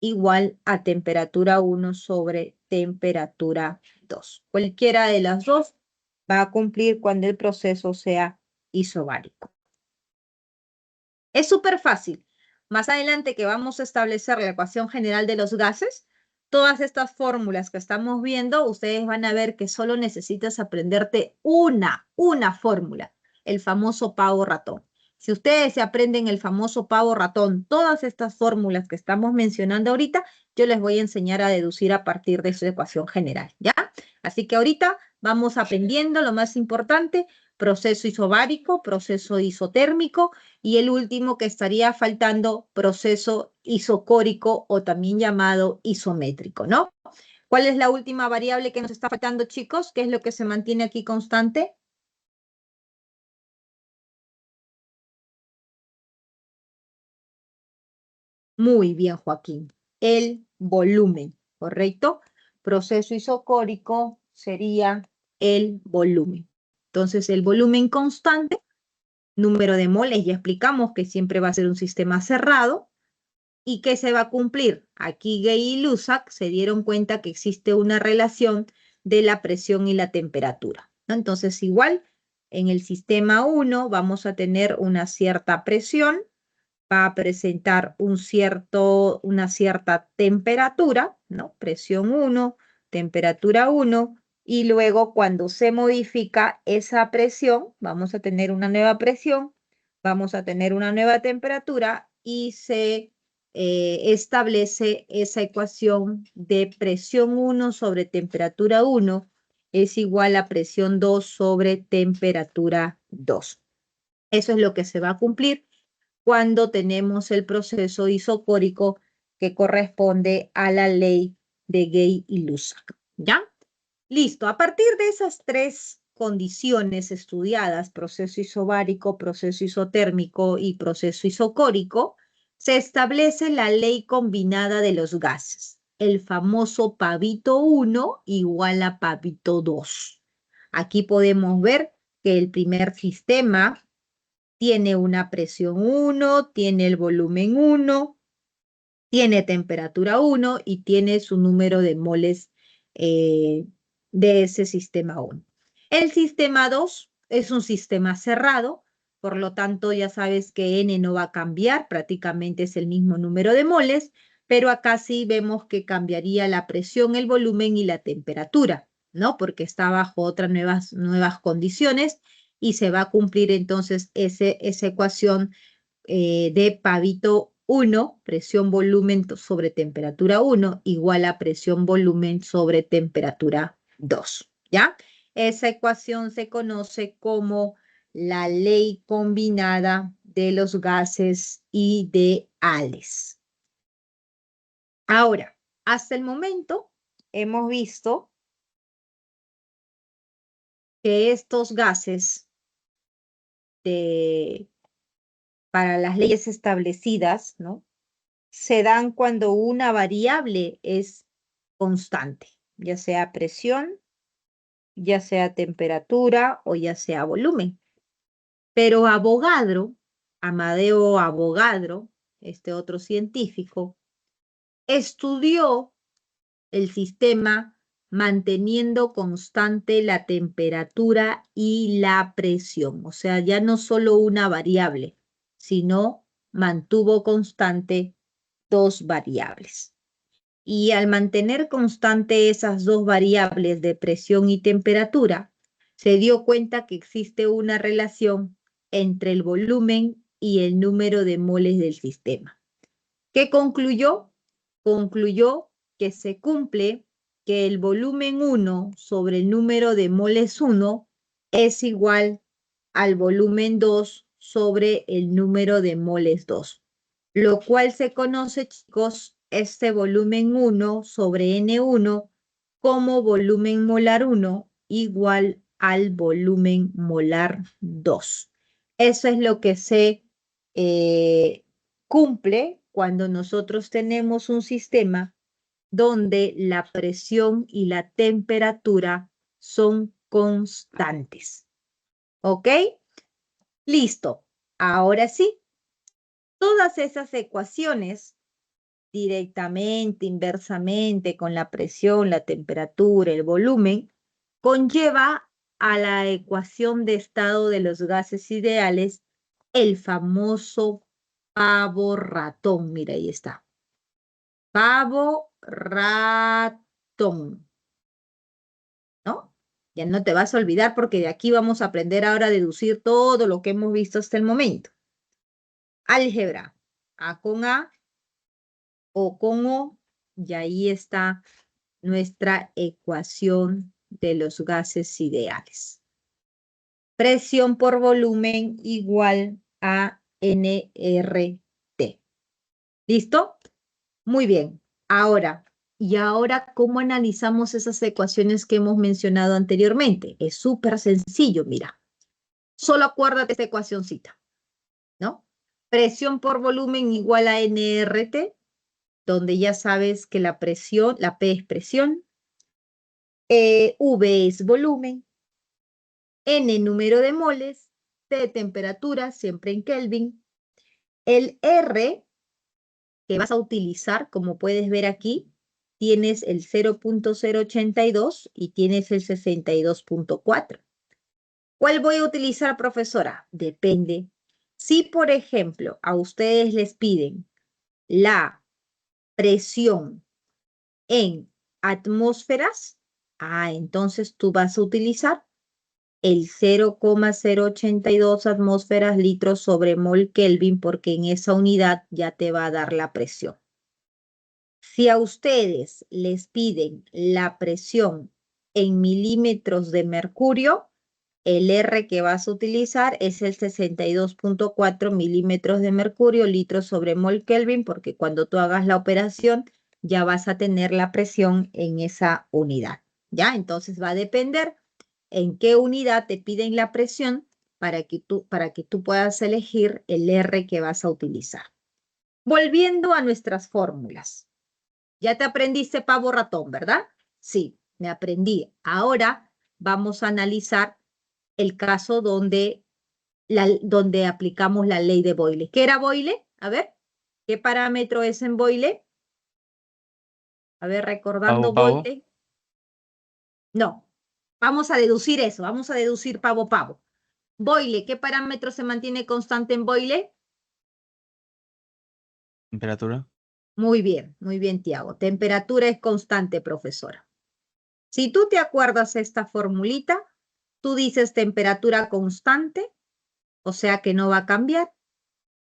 igual a temperatura 1 sobre temperatura 2. Cualquiera de las dos va a cumplir cuando el proceso sea isobárico. Es súper fácil. Más adelante que vamos a establecer la ecuación general de los gases, todas estas fórmulas que estamos viendo, ustedes van a ver que solo necesitas aprenderte una fórmula, el famoso pavo ratón. Si ustedes se aprenden el famoso pavo ratón, todas estas fórmulas que estamos mencionando ahorita, yo les voy a enseñar a deducir a partir de su ecuación general, ¿ya? Así que ahorita vamos aprendiendo lo más importante, proceso isobárico, proceso isotérmico, y el último que estaría faltando, proceso isocórico o también llamado isométrico, ¿no? ¿Cuál es la última variable que nos está faltando, chicos? ¿Qué es lo que se mantiene aquí constante? Muy bien, Joaquín. El volumen, ¿correcto? Proceso isocórico sería el volumen. Entonces, el volumen constante, número de moles, ya explicamos que siempre va a ser un sistema cerrado. ¿Y qué se va a cumplir? Aquí Gay y Lusak se dieron cuenta que existe una relación de la presión y la temperatura, ¿no? Entonces, igual, en el sistema 1 vamos a tener una cierta presión, va a presentar una cierta temperatura, ¿no? Presión 1, temperatura 1, y luego cuando se modifica esa presión, vamos a tener una nueva presión, vamos a tener una nueva temperatura y se establece esa ecuación de presión 1 sobre temperatura 1 es igual a presión 2 sobre temperatura 2. Eso es lo que se va a cumplir cuando tenemos el proceso isocórico que corresponde a la ley de Gay y Lusak. ¿Ya? Listo. A partir de esas tres condiciones estudiadas, proceso isobárico, proceso isotérmico y proceso isocórico, se establece la ley combinada de los gases, el famoso Pavito 1 igual a Pavito 2. Aquí podemos ver que el primer sistema tiene una presión 1, tiene el volumen 1, tiene temperatura 1 y tiene su número de moles de ese sistema 1. El sistema 2 es un sistema cerrado, por lo tanto ya sabes que N no va a cambiar, prácticamente es el mismo número de moles, pero acá sí vemos que cambiaría la presión, el volumen y la temperatura, ¿no? Porque está bajo otras nuevas condiciones y se va a cumplir entonces esa ecuación de Pavito 1, presión volumen sobre temperatura 1, igual a presión volumen sobre temperatura 2, ¿ya? Esa ecuación se conoce como la ley combinada de los gases ideales. Ahora, hasta el momento hemos visto que estos gases para las leyes establecidas, ¿no? Se dan cuando una variable es constante, ya sea presión, ya sea temperatura o ya sea volumen. Pero Amadeo Avogadro, este otro científico, estudió el sistema manteniendo constante la temperatura y la presión. O sea, ya no solo una variable, sino mantuvo constante dos variables. Y al mantener constante esas dos variables de presión y temperatura, se dio cuenta que existe una relación entre el volumen y el número de moles del sistema. ¿Qué concluyó? Concluyó que se cumple que el volumen 1 sobre el número de moles 1 es igual al volumen 2 sobre el número de moles 2, lo cual se conoce, chicos, este volumen 1 sobre N1 como volumen molar 1 igual al volumen molar 2. Eso es lo que se cumple cuando nosotros tenemos un sistema donde la presión y la temperatura son constantes. ¿Ok? Listo. Ahora sí, todas esas ecuaciones directamente, inversamente, con la presión, la temperatura, el volumen, conlleva a la ecuación de estado de los gases ideales, el famoso pavo ratón. Mira, ahí está. Pavo ratón. ¿No? Ya no te vas a olvidar porque de aquí vamos a aprender ahora a deducir todo lo que hemos visto hasta el momento. Álgebra. A con A, O con O, y ahí está nuestra ecuación de los gases ideales. Presión por volumen igual a nRT. ¿Listo? Muy bien. Ahora, ¿cómo analizamos esas ecuaciones que hemos mencionado anteriormente? Es súper sencillo, mira. Solo acuérdate esta ecuacioncita, ¿no? Presión por volumen igual a nRT, donde ya sabes que la presión, la P es presión, V es volumen, N número de moles, T temperatura, siempre en Kelvin. El R que vas a utilizar, como puedes ver aquí, tienes el 0.082 y tienes el 62.4. ¿Cuál voy a utilizar, profesora? Depende. Si, por ejemplo, a ustedes les piden la presión en atmósferas, entonces tú vas a utilizar el 0,082 atmósferas litros sobre mol Kelvin, porque en esa unidad ya te va a dar la presión. Si a ustedes les piden la presión en milímetros de mercurio, el R que vas a utilizar es el 62.4 milímetros de mercurio, litros sobre mol Kelvin, porque cuando tú hagas la operación ya vas a tener la presión en esa unidad. ¿Ya? Entonces va a depender en qué unidad te piden la presión para que tú puedas elegir el R que vas a utilizar. Volviendo a nuestras fórmulas. Ya te aprendiste pavo ratón, ¿verdad? Sí, me aprendí. Ahora vamos a analizar el caso donde aplicamos la ley de Boyle. ¿Qué era Boyle? A ver, ¿qué parámetro es en Boyle? A ver, recordando Pavo. Boyle. No, vamos a deducir eso, vamos a deducir pavo. Boyle, ¿qué parámetro se mantiene constante en Boyle? Temperatura. Muy bien, Tiago. Temperatura es constante, profesora. Si tú te acuerdas esta formulita, tú dices temperatura constante, o sea que no va a cambiar.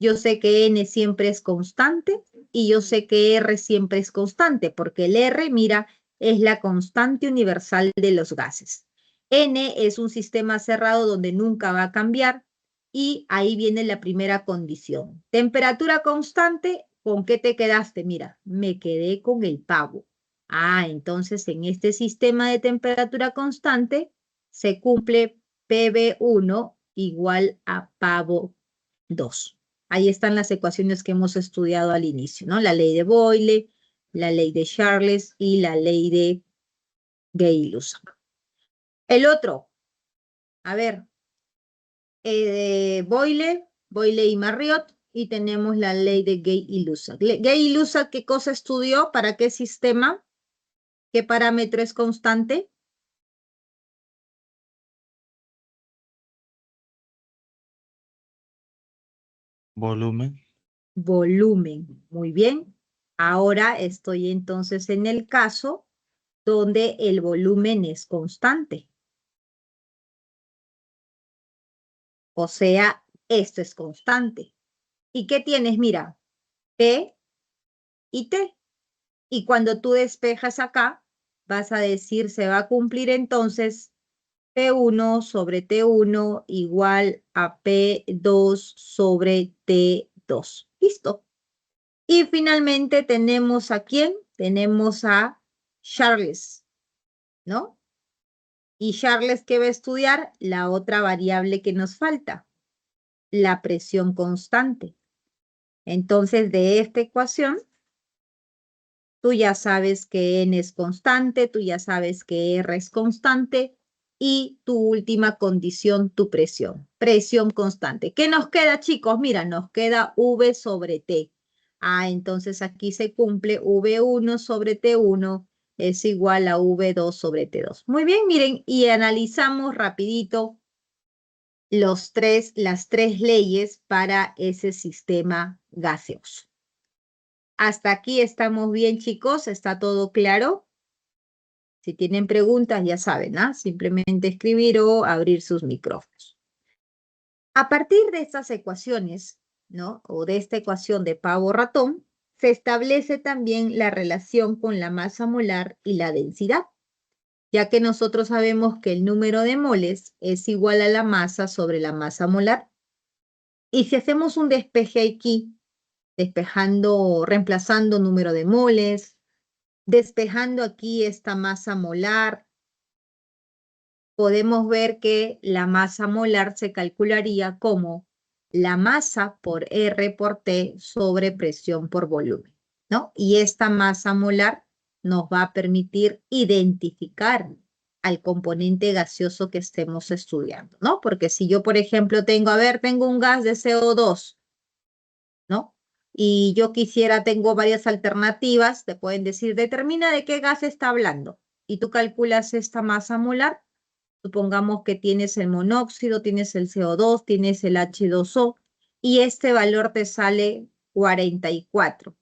Yo sé que N siempre es constante y yo sé que R siempre es constante, porque el R, mira, es la constante universal de los gases. N es un sistema cerrado donde nunca va a cambiar y ahí viene la primera condición. Temperatura constante, ¿con qué te quedaste? Mira, me quedé con el pavo. Entonces en este sistema de temperatura constante se cumple PV1 igual a pavo 2. Ahí están las ecuaciones que hemos estudiado al inicio, ¿no? La ley de Boyle, la ley de Charles y la ley de Gay-Lussac. El otro, a ver, Boyle y Marriott, y tenemos la ley de Gay y Lussac. Gay y Lussac, ¿qué cosa estudió? ¿Para qué sistema? ¿Qué parámetro es constante? Volumen. Volumen. Muy bien. Ahora estoy entonces en el caso donde el volumen es constante. O sea, esto es constante. ¿Y qué tienes? Mira, P y T. Y cuando tú despejas acá, vas a decir, se va a cumplir entonces P1 sobre T1 igual a P2 sobre T2. ¿Listo? Y finalmente tenemos ¿a quién? Tenemos a Charles, ¿no? Y Charles, ¿qué va a estudiar? La otra variable que nos falta, la presión constante. Entonces, de esta ecuación, tú ya sabes que N es constante, tú ya sabes que R es constante y tu última condición, tu presión. Presión constante. ¿Qué nos queda, chicos? Mira, nos queda V sobre T. Ah, entonces aquí se cumple V1 sobre T1 es igual a V2 sobre T2. Muy bien, miren, y analizamos rapidito las tres leyes para ese sistema gaseoso. Hasta aquí estamos bien, chicos. ¿Está todo claro? Si tienen preguntas, ya saben, ¿ah? Simplemente escribir o abrir sus micrófonos. A partir de estas ecuaciones, ¿no? O de esta ecuación de pavo-ratón, se establece también la relación con la masa molar y la densidad, ya que nosotros sabemos que el número de moles es igual a la masa sobre la masa molar. Y si hacemos un despeje aquí, reemplazando número de moles, despejando aquí esta masa molar, podemos ver que la masa molar se calcularía como la masa por R por T sobre presión por volumen, ¿no? Y esta masa molar nos va a permitir identificar al componente gaseoso que estemos estudiando, ¿no? Porque si yo, por ejemplo, tengo un gas de CO2, ¿no? Y yo tengo varias alternativas, te pueden decir, determina de qué gas está hablando. Y tú calculas esta masa molar. Supongamos que tienes el monóxido, tienes el CO2, tienes el H2O, y este valor te sale 44.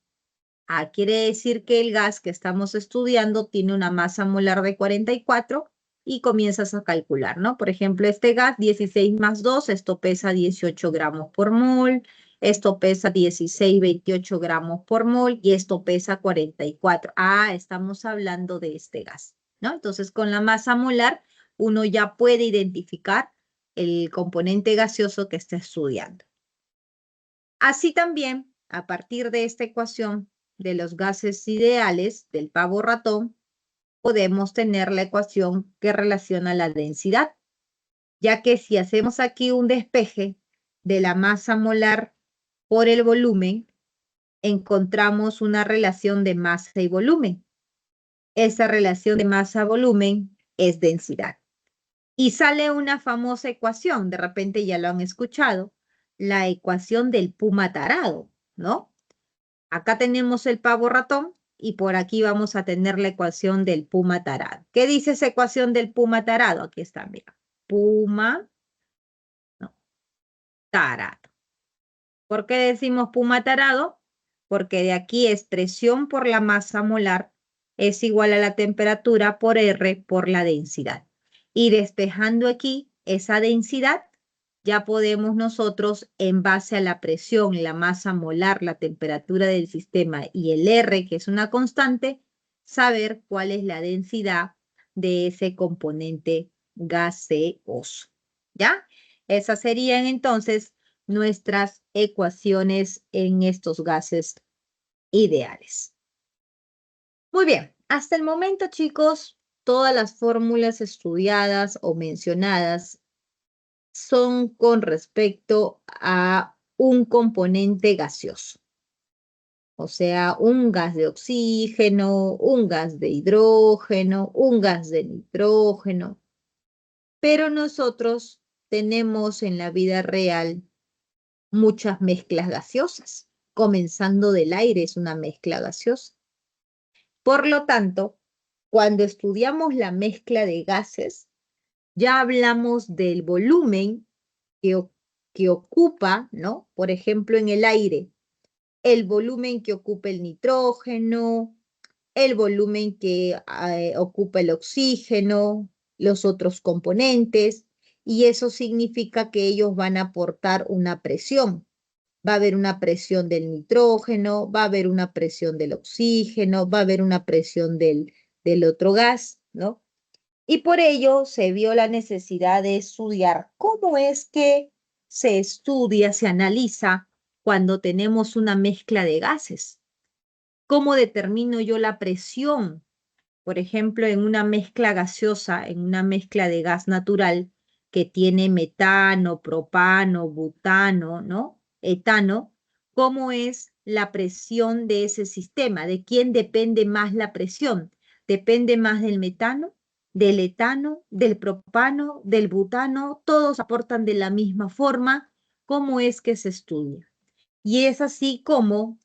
Ah, quiere decir que el gas que estamos estudiando tiene una masa molar de 44 y comienzas a calcular, ¿no? Por ejemplo, este gas, 16 más 2, esto pesa 18 gramos por mol, esto pesa 16, 28 gramos por mol y esto pesa 44. Ah, estamos hablando de este gas, ¿no? Entonces, con la masa molar, uno ya puede identificar el componente gaseoso que está estudiando. Así también, a partir de esta ecuación de los gases ideales del pavo ratón, podemos tener la ecuación que relaciona la densidad, ya que si hacemos aquí un despeje de la masa molar por el volumen, encontramos una relación de masa y volumen. Esa relación de masa-volumen es densidad. Y sale una famosa ecuación, de repente ya lo han escuchado, la ecuación del puma tarado, ¿no? Acá tenemos el pavo ratón y por aquí vamos a tener la ecuación del puma tarado. ¿Qué dice esa ecuación del puma tarado? Aquí está, mira. Puma, no, tarado. ¿Por qué decimos puma tarado? Porque de aquí es presión por la masa molar es igual a la temperatura por R por la densidad. Y despejando aquí esa densidad, ya podemos nosotros, en base a la presión, la masa molar, la temperatura del sistema y el R, que es una constante, saber cuál es la densidad de ese componente gaseoso. ¿Ya? Esas serían entonces nuestras ecuaciones en estos gases ideales. Muy bien, hasta el momento, chicos, todas las fórmulas estudiadas o mencionadas son con respecto a un componente gaseoso. O sea, un gas de oxígeno, un gas de hidrógeno, un gas de nitrógeno. Pero nosotros tenemos en la vida real muchas mezclas gaseosas. Comenzando del aire es una mezcla gaseosa. Por lo tanto, cuando estudiamos la mezcla de gases, ya hablamos del volumen que ocupa, ¿no? Por ejemplo, en el aire, el volumen que ocupa el nitrógeno, el volumen que ocupa el oxígeno, los otros componentes, y eso significa que ellos van a aportar una presión. Va a haber una presión del nitrógeno, va a haber una presión del oxígeno, va a haber una presión del del otro gas, ¿no? Y por ello se vio la necesidad de estudiar cómo es que se estudia, se analiza cuando tenemos una mezcla de gases. ¿Cómo determino yo la presión? Por ejemplo, en una mezcla gaseosa, en una mezcla de gas natural que tiene metano, propano, butano, ¿no? Etano, ¿cómo es la presión de ese sistema? ¿De quién depende más la presión? ¿Depende más del metano, del etano, del propano, del butano? Todos aportan de la misma forma. ¿Cómo es que se estudia? Y es así como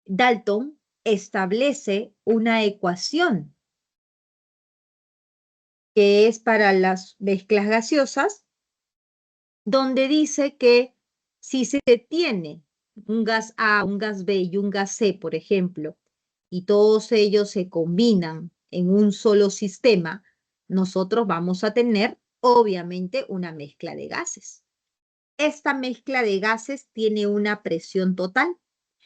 Dalton establece una ecuación que es para las mezclas gaseosas, donde dice que si se tiene un gas A, un gas B y un gas C, por ejemplo, y todos ellos se combinan en un solo sistema, nosotros vamos a tener, obviamente, una mezcla de gases. Esta mezcla de gases tiene una presión total.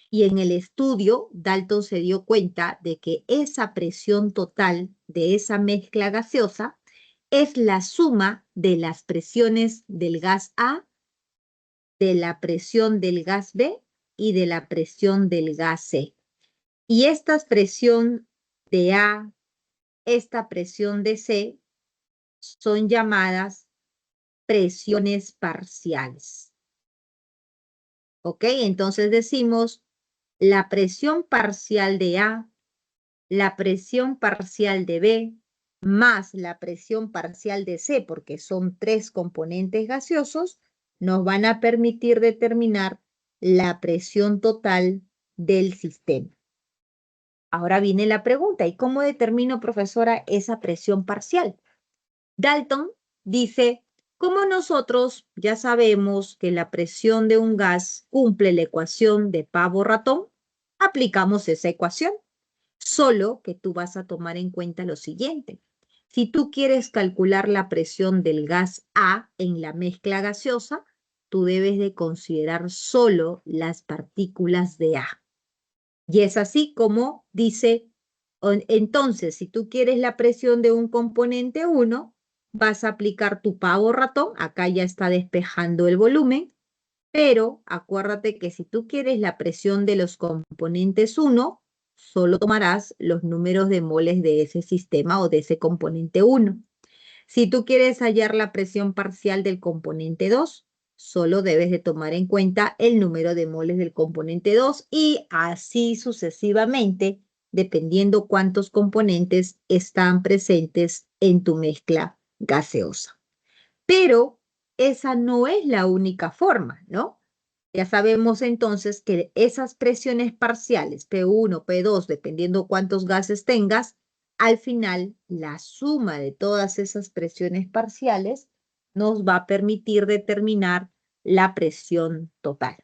Y en el estudio, Dalton se dio cuenta de que esa presión total de esa mezcla gaseosa es la suma de las presiones del gas A, de la presión del gas B y de la presión del gas C. Y esta presión de A, esta presión de C, son llamadas presiones parciales. ¿Ok? Entonces decimos la presión parcial de A, la presión parcial de B, más la presión parcial de C, porque son 3 componentes gaseosos, nos van a permitir determinar la presión total del sistema. Ahora viene la pregunta, ¿y cómo determino, profesora, esa presión parcial? Dalton dice, como nosotros ya sabemos que la presión de un gas cumple la ecuación de pavo-ratón, aplicamos esa ecuación. Solo que tú vas a tomar en cuenta lo siguiente. Si tú quieres calcular la presión del gas A en la mezcla gaseosa, tú debes de considerar solo las partículas de A. Y es así como dice, entonces, si tú quieres la presión de un componente 1, vas a aplicar tu pavo-ratón. Acá ya está despejando el volumen. Pero acuérdate que si tú quieres la presión de los componentes 1, solo tomarás los números de moles de ese sistema o de ese componente 1. Si tú quieres hallar la presión parcial del componente 2, solo debes de tomar en cuenta el número de moles del componente 2 y así sucesivamente, dependiendo cuántos componentes están presentes en tu mezcla gaseosa. Pero esa no es la única forma, ¿no? Ya sabemos entonces que esas presiones parciales, P1, P2, dependiendo cuántos gases tengas, al final la suma de todas esas presiones parciales nos va a permitir determinar la presión total.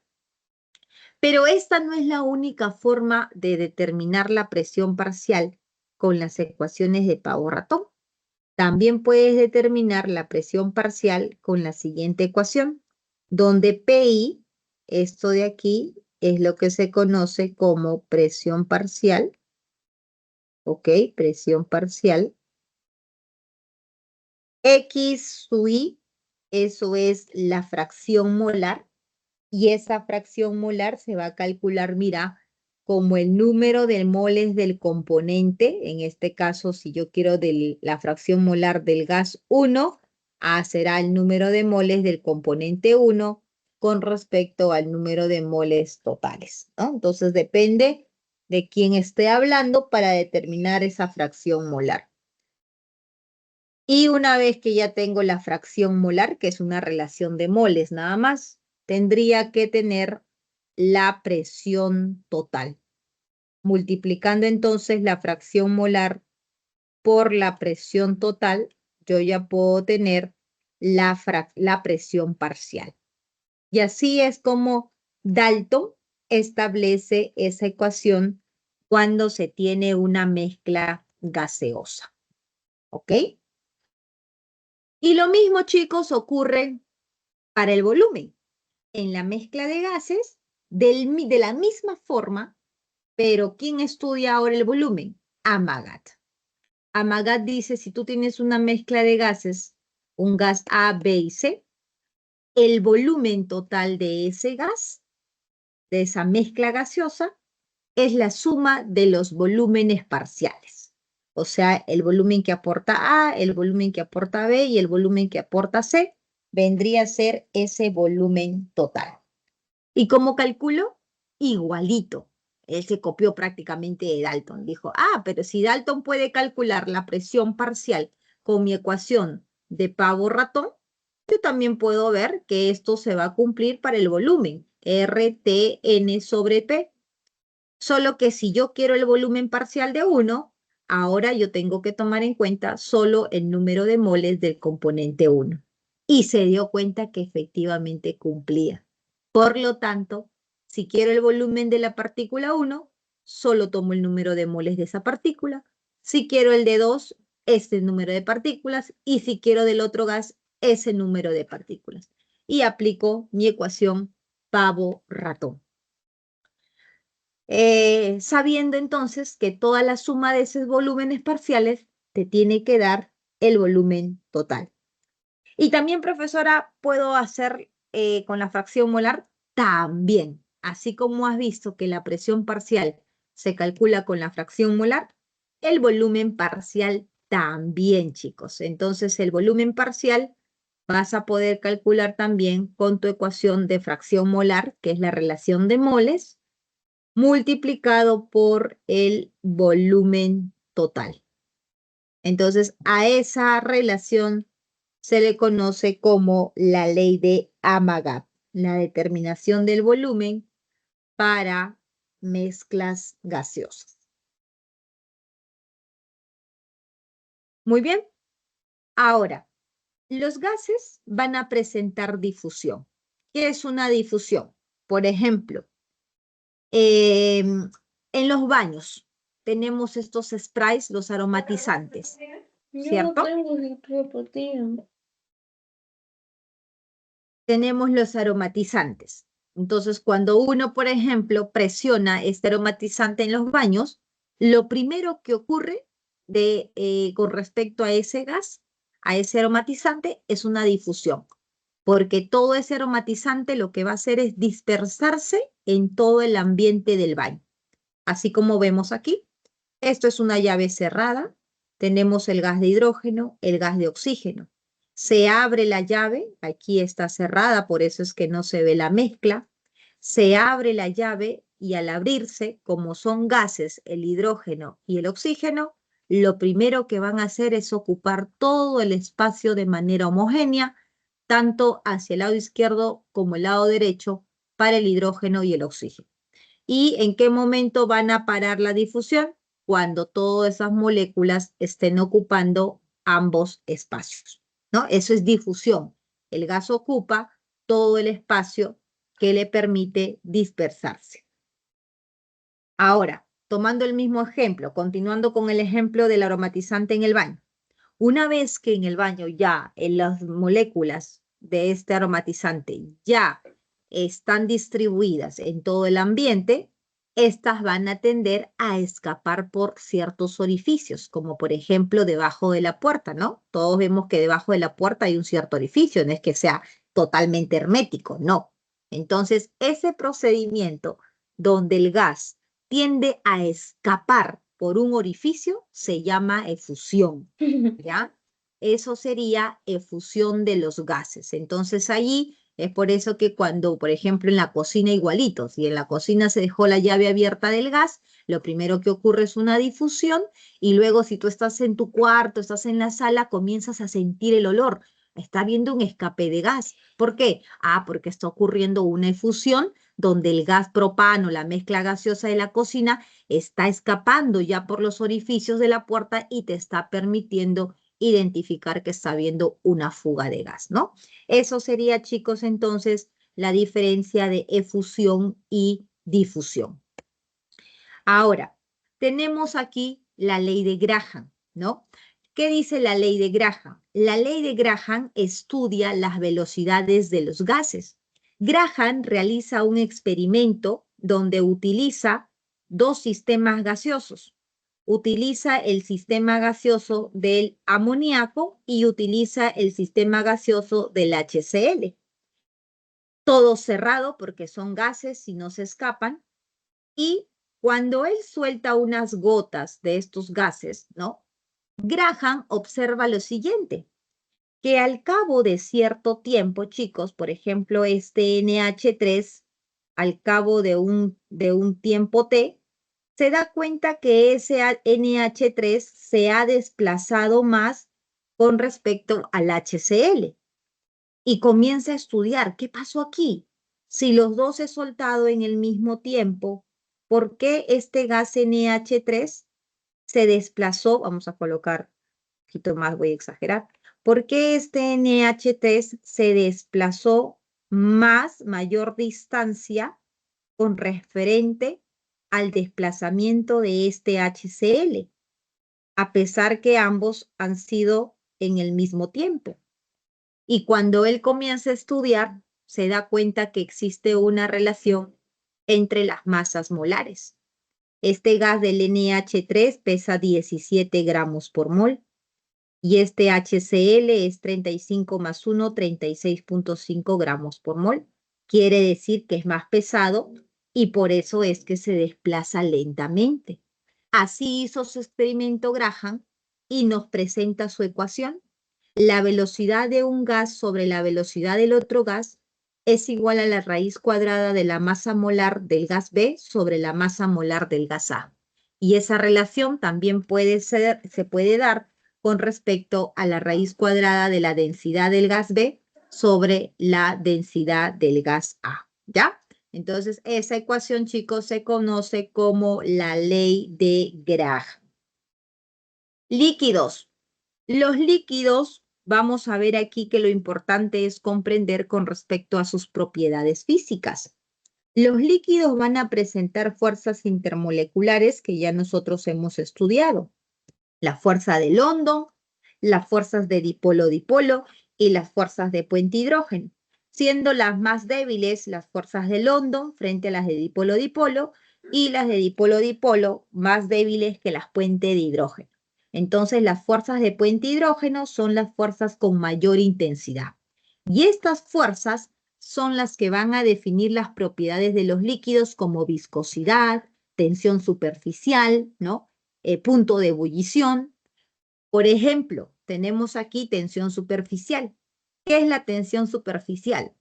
Pero esta no es la única forma de determinar la presión parcial con las ecuaciones de pavo-ratón. También puedes determinar la presión parcial con la siguiente ecuación, donde PI, esto de aquí, es lo que se conoce como presión parcial. ¿Ok? Presión parcial. X sub I, eso es la fracción molar. Y esa fracción molar se va a calcular, mira, como el número de moles del componente. En este caso, si yo quiero la fracción molar del gas 1, será el número de moles del componente 1 con respecto al número de moles totales, ¿no? Entonces depende de quién esté hablando para determinar esa fracción molar. Y una vez que ya tengo la fracción molar, que es una relación de moles nada más, tendría que tener la presión total. Multiplicando entonces la fracción molar por la presión total, yo ya puedo tener la presión parcial. Y así es como Dalton establece esa ecuación cuando se tiene una mezcla gaseosa. ¿Ok? Y lo mismo, chicos, ocurre para el volumen. En la mezcla de gases, de la misma forma, pero ¿quién estudia ahora el volumen? Amagat. Amagat dice, si tú tienes una mezcla de gases, un gas A, B y C, el volumen total de ese gas, de esa mezcla gaseosa, es la suma de los volúmenes parciales. O sea, el volumen que aporta A, el volumen que aporta B y el volumen que aporta C vendría a ser ese volumen total. ¿Y cómo calculo? Igualito. Él se copió prácticamente de Dalton. Dijo, pero si Dalton puede calcular la presión parcial con mi ecuación de pavo-ratón, yo también puedo ver que esto se va a cumplir para el volumen, RTN sobre P. Solo que si yo quiero el volumen parcial de 1, ahora yo tengo que tomar en cuenta solo el número de moles del componente 1. Y se dio cuenta que efectivamente cumplía. Por lo tanto, si quiero el volumen de la partícula 1, solo tomo el número de moles de esa partícula. Si quiero el de 2, este número de partículas. Y si quiero del otro gas, ese número de partículas. Y aplico mi ecuación pavo-ratón. Sabiendo entonces que toda la suma de esos volúmenes parciales te tiene que dar el volumen total. Y también, profesora, puedo hacer con la fracción molar también. Así como has visto que la presión parcial se calcula con la fracción molar, el volumen parcial también, chicos. Entonces, el volumen parcial vas a poder calcular también con tu ecuación de fracción molar, que es la relación de moles, multiplicado por el volumen total. Entonces, a esa relación se le conoce como la ley de Amagat, la determinación del volumen para mezclas gaseosas. Muy bien. Ahora, los gases van a presentar difusión. ¿Qué es una difusión? Por ejemplo, en los baños tenemos estos sprays, los aromatizantes, ¿cierto? Tenemos los aromatizantes. Entonces, cuando uno, por ejemplo, presiona este aromatizante en los baños, lo primero que ocurre con respecto a ese gas, a ese aromatizante, es una difusión, porque todo ese aromatizante lo que va a hacer es dispersarse en todo el ambiente del baño. Así como vemos aquí, esto es una llave cerrada, tenemos el gas de hidrógeno, el gas de oxígeno. Se abre la llave, aquí está cerrada, por eso es que no se ve la mezcla. Se abre la llave y al abrirse, como son gases, el hidrógeno y el oxígeno, lo primero que van a hacer es ocupar todo el espacio de manera homogénea, tanto hacia el lado izquierdo como el lado derecho, para el hidrógeno y el oxígeno. ¿Y en qué momento van a parar la difusión? Cuando todas esas moléculas estén ocupando ambos espacios, ¿no? Eso es difusión. El gas ocupa todo el espacio que le permite dispersarse. Ahora, tomando el mismo ejemplo, continuando con el ejemplo del aromatizante en el baño. Una vez que en el baño ya las moléculas de este aromatizante ya están distribuidas en todo el ambiente, estas van a tender a escapar por ciertos orificios, como por ejemplo debajo de la puerta, ¿no? Todos vemos que debajo de la puerta hay un cierto orificio, no es que sea totalmente hermético, no. Entonces, ese procedimiento donde el gas tiende a escapar por un orificio se llama efusión, ¿ya? Eso sería efusión de los gases. Entonces allí es por eso que cuando, por ejemplo, en la cocina igualito, si en la cocina se dejó la llave abierta del gas, lo primero que ocurre es una difusión y luego si tú estás en tu cuarto, estás en la sala, comienzas a sentir el olor. Está habiendo un escape de gas. ¿Por qué? Porque está ocurriendo una efusión donde el gas propano, la mezcla gaseosa de la cocina, está escapando ya por los orificios de la puerta y te está permitiendo identificar que está habiendo una fuga de gas, ¿no? Eso sería, chicos, entonces, la diferencia de efusión y difusión. Ahora, tenemos aquí la ley de Graham, ¿no? ¿Qué dice la ley de Graham? La ley de Graham estudia las velocidades de los gases. Graham realiza un experimento donde utiliza dos sistemas gaseosos. utiliza el sistema gaseoso del amoníaco y utiliza el sistema gaseoso del HCl. Todo cerrado porque son gases y no se escapan. Y cuando él suelta unas gotas de estos gases, ¿no? Graham observa lo siguiente, que al cabo de cierto tiempo, chicos, por ejemplo, este NH3, al cabo de un tiempo T, se da cuenta que ese NH3 se ha desplazado más con respecto al HCl y comienza a estudiar qué pasó aquí. Si los dos he soltado en el mismo tiempo, ¿por qué este gas NH3 se desplazó? Vamos a colocar un poquito más, voy a exagerar. ¿Por qué este NH3 se desplazó mayor distancia con referente al desplazamiento de este HCl, a pesar que ambos han sido en el mismo tiempo? Y cuando él comienza a estudiar, se da cuenta que existe una relación entre las masas molares. Este gas del NH3 pesa 17 gramos por mol y este HCl es 35 más 1, 36.5 gramos por mol. Quiere decir que es más pesado y por eso es que se desplaza lentamente. Así hizo su experimento Graham y nos presenta su ecuación. La velocidad de un gas sobre la velocidad del otro gas es igual a la raíz cuadrada de la masa molar del gas B sobre la masa molar del gas A. Y esa relación también se puede dar con respecto a la raíz cuadrada de la densidad del gas B sobre la densidad del gas A. ¿Ya? Entonces, esa ecuación, chicos, se conoce como la ley de Graham. Líquidos. Los líquidos, vamos a ver aquí que lo importante es comprender con respecto a sus propiedades físicas. Los líquidos van a presentar fuerzas intermoleculares que ya nosotros hemos estudiado. La fuerza de London, las fuerzas de dipolo-dipolo y las fuerzas de puente hidrógeno, siendo las más débiles las fuerzas de London frente a las de dipolo-dipolo y las de dipolo-dipolo más débiles que las puente de hidrógeno. Entonces, las fuerzas de puente hidrógeno son las fuerzas con mayor intensidad. Y estas fuerzas son las que van a definir las propiedades de los líquidos como viscosidad, tensión superficial, ¿no? Punto de ebullición. Por ejemplo, tenemos aquí tensión superficial. ¿Qué es la tensión superficial?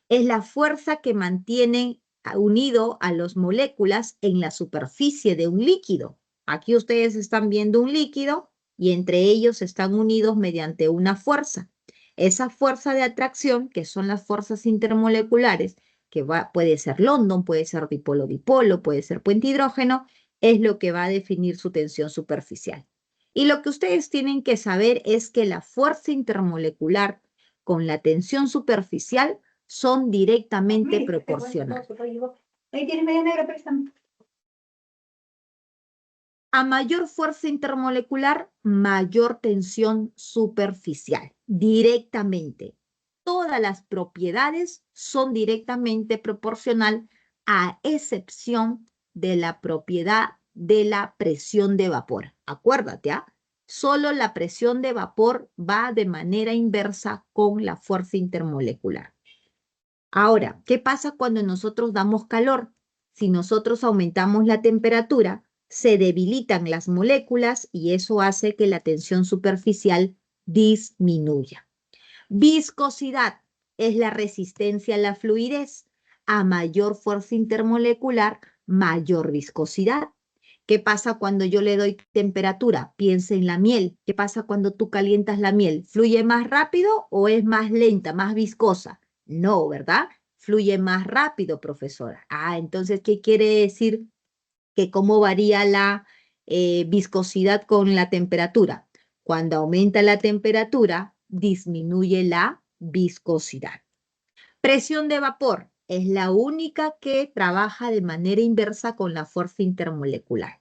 Es la fuerza que mantiene unido a las moléculas en la superficie de un líquido. Aquí ustedes están viendo un líquido y entre ellos están unidos mediante una fuerza. Esa fuerza de atracción, que son las fuerzas intermoleculares, que puede ser London, puede ser dipolo-dipolo, puede ser puente hidrógeno, es lo que va a definir su tensión superficial. Y lo que ustedes tienen que saber es que la fuerza intermolecular con la tensión superficial son directamente proporcionales. A mayor fuerza intermolecular, mayor tensión superficial, directamente. Todas las propiedades son directamente proporcional, a excepción de la propiedad de la presión de vapor. Acuérdate, ¿ah? Solo la presión de vapor va de manera inversa con la fuerza intermolecular. Ahora, ¿qué pasa cuando nosotros damos calor? Si nosotros aumentamos la temperatura, se debilitan las moléculas y eso hace que la tensión superficial disminuya. Viscosidad es la resistencia a la fluidez. A mayor fuerza intermolecular, mayor viscosidad. ¿Qué pasa cuando yo le doy temperatura? Piensa en la miel. ¿Qué pasa cuando tú calientas la miel? ¿Fluye más rápido o es más lenta, más viscosa? No, ¿verdad? Fluye más rápido, profesora. Entonces, ¿qué quiere decir? Que cómo varía la viscosidad con la temperatura. Cuando aumenta la temperatura, disminuye la viscosidad. Presión de vapor es la única que trabaja de manera inversa con la fuerza intermolecular.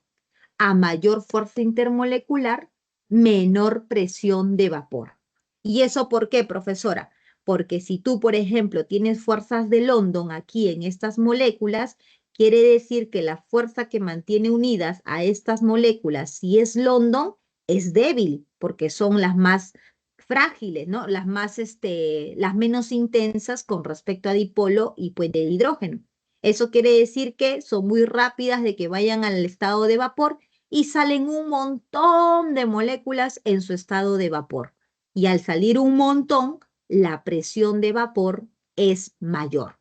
A mayor fuerza intermolecular, menor presión de vapor. ¿Y eso por qué, profesora? Porque si tú, por ejemplo, tienes fuerzas de London aquí en estas moléculas, quiere decir que la fuerza que mantiene unidas a estas moléculas, si es London, es débil, porque son las más frágiles, ¿no? Las menos intensas con respecto a dipolo y puente de hidrógeno. Eso quiere decir que son muy rápidas de que vayan al estado de vapor y salen un montón de moléculas en su estado de vapor. Y al salir un montón, la presión de vapor es mayor.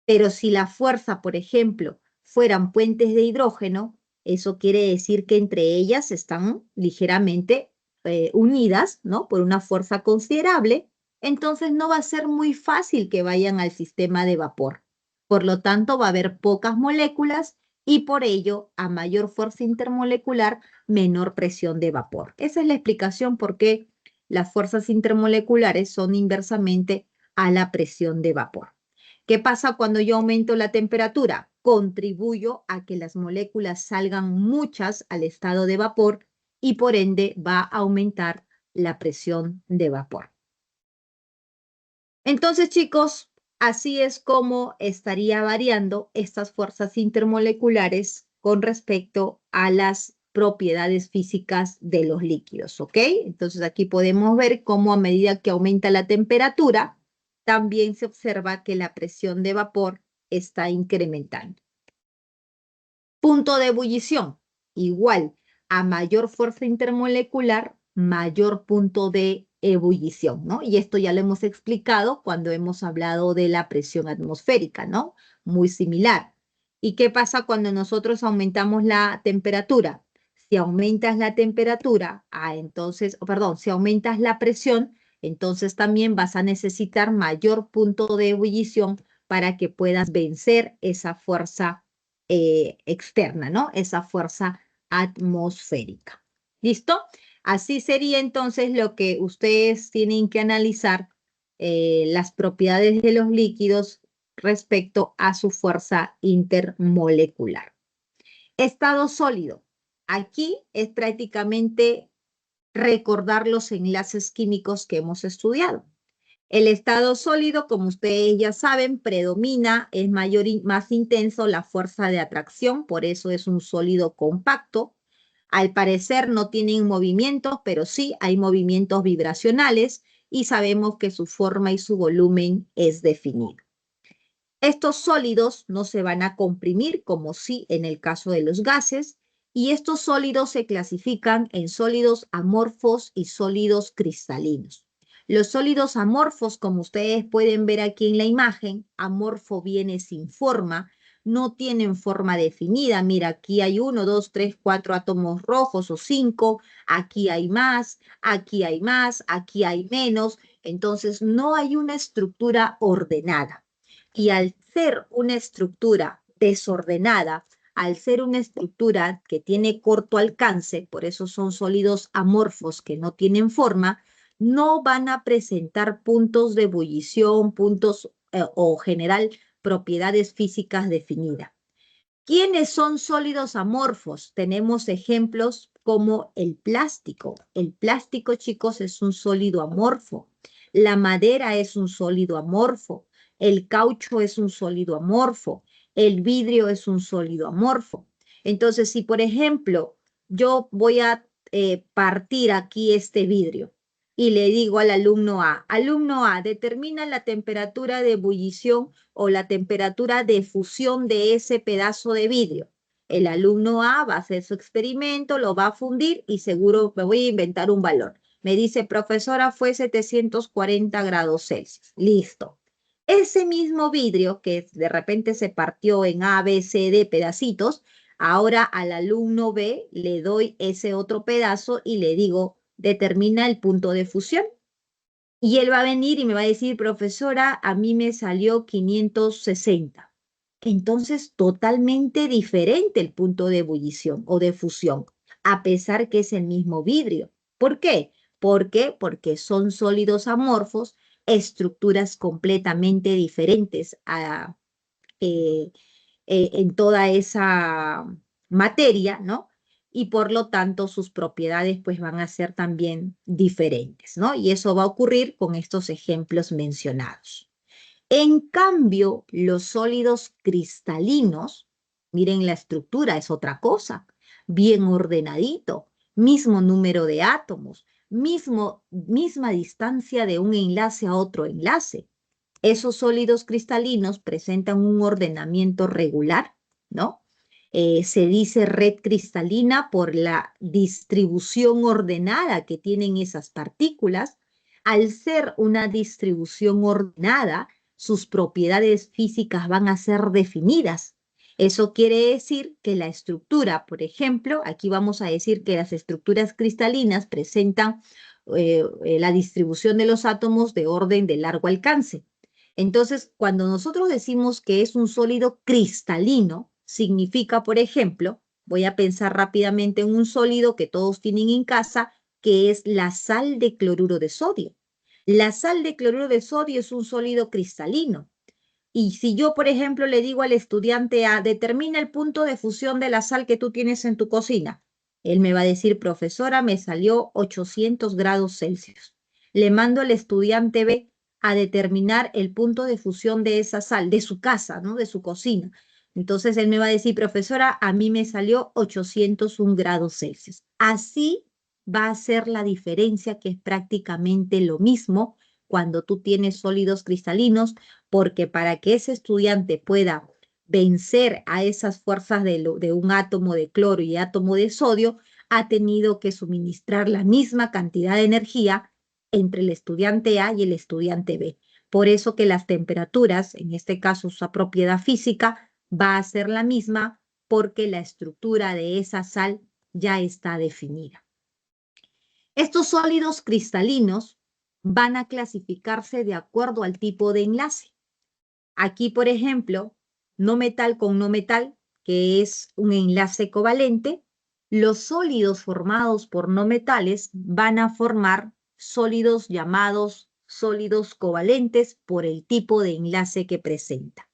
Pero si la fuerza, por ejemplo, fueran puentes de hidrógeno, eso quiere decir que entre ellas están ligeramente unidas, ¿no? Por una fuerza considerable, entonces no va a ser muy fácil que vayan al sistema de vapor. Por lo tanto, va a haber pocas moléculas y por ello, a mayor fuerza intermolecular, menor presión de vapor. Esa es la explicación por qué las fuerzas intermoleculares son inversamente a la presión de vapor. ¿Qué pasa cuando yo aumento la temperatura? Contribuyo a que las moléculas salgan muchas al estado de vapor y por ende va a aumentar la presión de vapor. Entonces, chicos, así es como estaría variando estas fuerzas intermoleculares con respecto a las propiedades físicas de los líquidos, ¿ok? Entonces aquí podemos ver cómo a medida que aumenta la temperatura, también se observa que la presión de vapor está incrementando. Punto de ebullición. Igual, a mayor fuerza intermolecular, mayor punto de ebullición, ¿no? Y esto ya lo hemos explicado cuando hemos hablado de la presión atmosférica, ¿no? Muy similar. ¿Y qué pasa cuando nosotros aumentamos la temperatura? Si aumentas la temperatura, si aumentas la presión, entonces también vas a necesitar mayor punto de ebullición para que puedas vencer esa fuerza externa, ¿no? Esa fuerza atmosférica. ¿Listo? Así sería entonces lo que ustedes tienen que analizar las propiedades de los líquidos respecto a su fuerza intermolecular. Estado sólido. Aquí es prácticamente recordar los enlaces químicos que hemos estudiado. El estado sólido, como ustedes ya saben, predomina, es mayor y más intenso la fuerza de atracción, por eso es un sólido compacto. Al parecer no tienen movimientos, pero sí hay movimientos vibracionales y sabemos que su forma y su volumen es definido. Estos sólidos no se van a comprimir como sí en el caso de los gases y estos sólidos se clasifican en sólidos amorfos y sólidos cristalinos. Los sólidos amorfos, como ustedes pueden ver aquí en la imagen, amorfo viene sin forma, no tienen forma definida. Mira, aquí hay 1, 2, 3, 4 átomos rojos o 5, aquí hay más, aquí hay más, aquí hay menos. Entonces, no hay una estructura ordenada. Y al ser una estructura desordenada, al ser una estructura que tiene corto alcance, por eso son sólidos amorfos que no tienen forma, no van a presentar puntos de ebullición, puntos o general propiedades físicas definidas. ¿Quiénes son sólidos amorfos? Tenemos ejemplos como el plástico. El plástico, chicos, es un sólido amorfo. La madera es un sólido amorfo. El caucho es un sólido amorfo. El vidrio es un sólido amorfo. Entonces, si por ejemplo yo voy a partir aquí este vidrio y le digo al alumno A, determina la temperatura de ebullición o la temperatura de fusión de ese pedazo de vidrio. El alumno A va a hacer su experimento, lo va a fundir y seguro me voy a inventar un valor. Me dice, profesora, fue 740 grados Celsius. Listo. Ese mismo vidrio que de repente se partió en A, B, C, D pedacitos, ahora al alumno B le doy ese otro pedazo y le digo, determina el punto de fusión. Y él va a venir y me va a decir, profesora, a mí me salió 560. Entonces, totalmente diferente el punto de ebullición o de fusión, a pesar que es el mismo vidrio. ¿Por qué? Porque son sólidos amorfos, estructuras completamente diferentes en toda esa materia, ¿no? Y por lo tanto sus propiedades pues van a ser también diferentes, ¿no? Y eso va a ocurrir con estos ejemplos mencionados. En cambio, los sólidos cristalinos Miren la estructura, es otra cosa. Bien ordenadito, mismo número de átomos, misma distancia de un enlace a otro enlace. Esos sólidos cristalinos presentan un ordenamiento regular, ¿no? Se dice red cristalina por la distribución ordenada que tienen esas partículas. Al ser una distribución ordenada, sus propiedades físicas van a ser definidas. Eso quiere decir que la estructura, por ejemplo, aquí vamos a decir que las estructuras cristalinas presentan la distribución de los átomos de orden de largo alcance. Entonces, cuando nosotros decimos que es un sólido cristalino, significa, por ejemplo, voy a pensar rápidamente en un sólido que todos tienen en casa, que es la sal de cloruro de sodio. La sal de cloruro de sodio es un sólido cristalino. Y si yo, por ejemplo, le digo al estudiante A, determina el punto de fusión de la sal que tú tienes en tu cocina, él me va a decir, profesora, me salió 800 grados Celsius. Le mando al estudiante B a determinar el punto de fusión de esa sal, de su casa, ¿no? De su cocina. Entonces él me va a decir, profesora, a mí me salió 801 grados Celsius. Así va a ser la diferencia, que es prácticamente lo mismo cuando tú tienes sólidos cristalinos, porque para que ese estudiante pueda vencer a esas fuerzas de un átomo de cloro y átomo de sodio, ha tenido que suministrar la misma cantidad de energía entre el estudiante A y el estudiante B. Por eso que las temperaturas, en este caso su propiedad física, va a ser la misma, porque la estructura de esa sal ya está definida. Estos sólidos cristalinos van a clasificarse de acuerdo al tipo de enlace. Aquí, por ejemplo, no metal con no metal, que es un enlace covalente, los sólidos formados por no metales van a formar sólidos llamados sólidos covalentes por el tipo de enlace que presenta.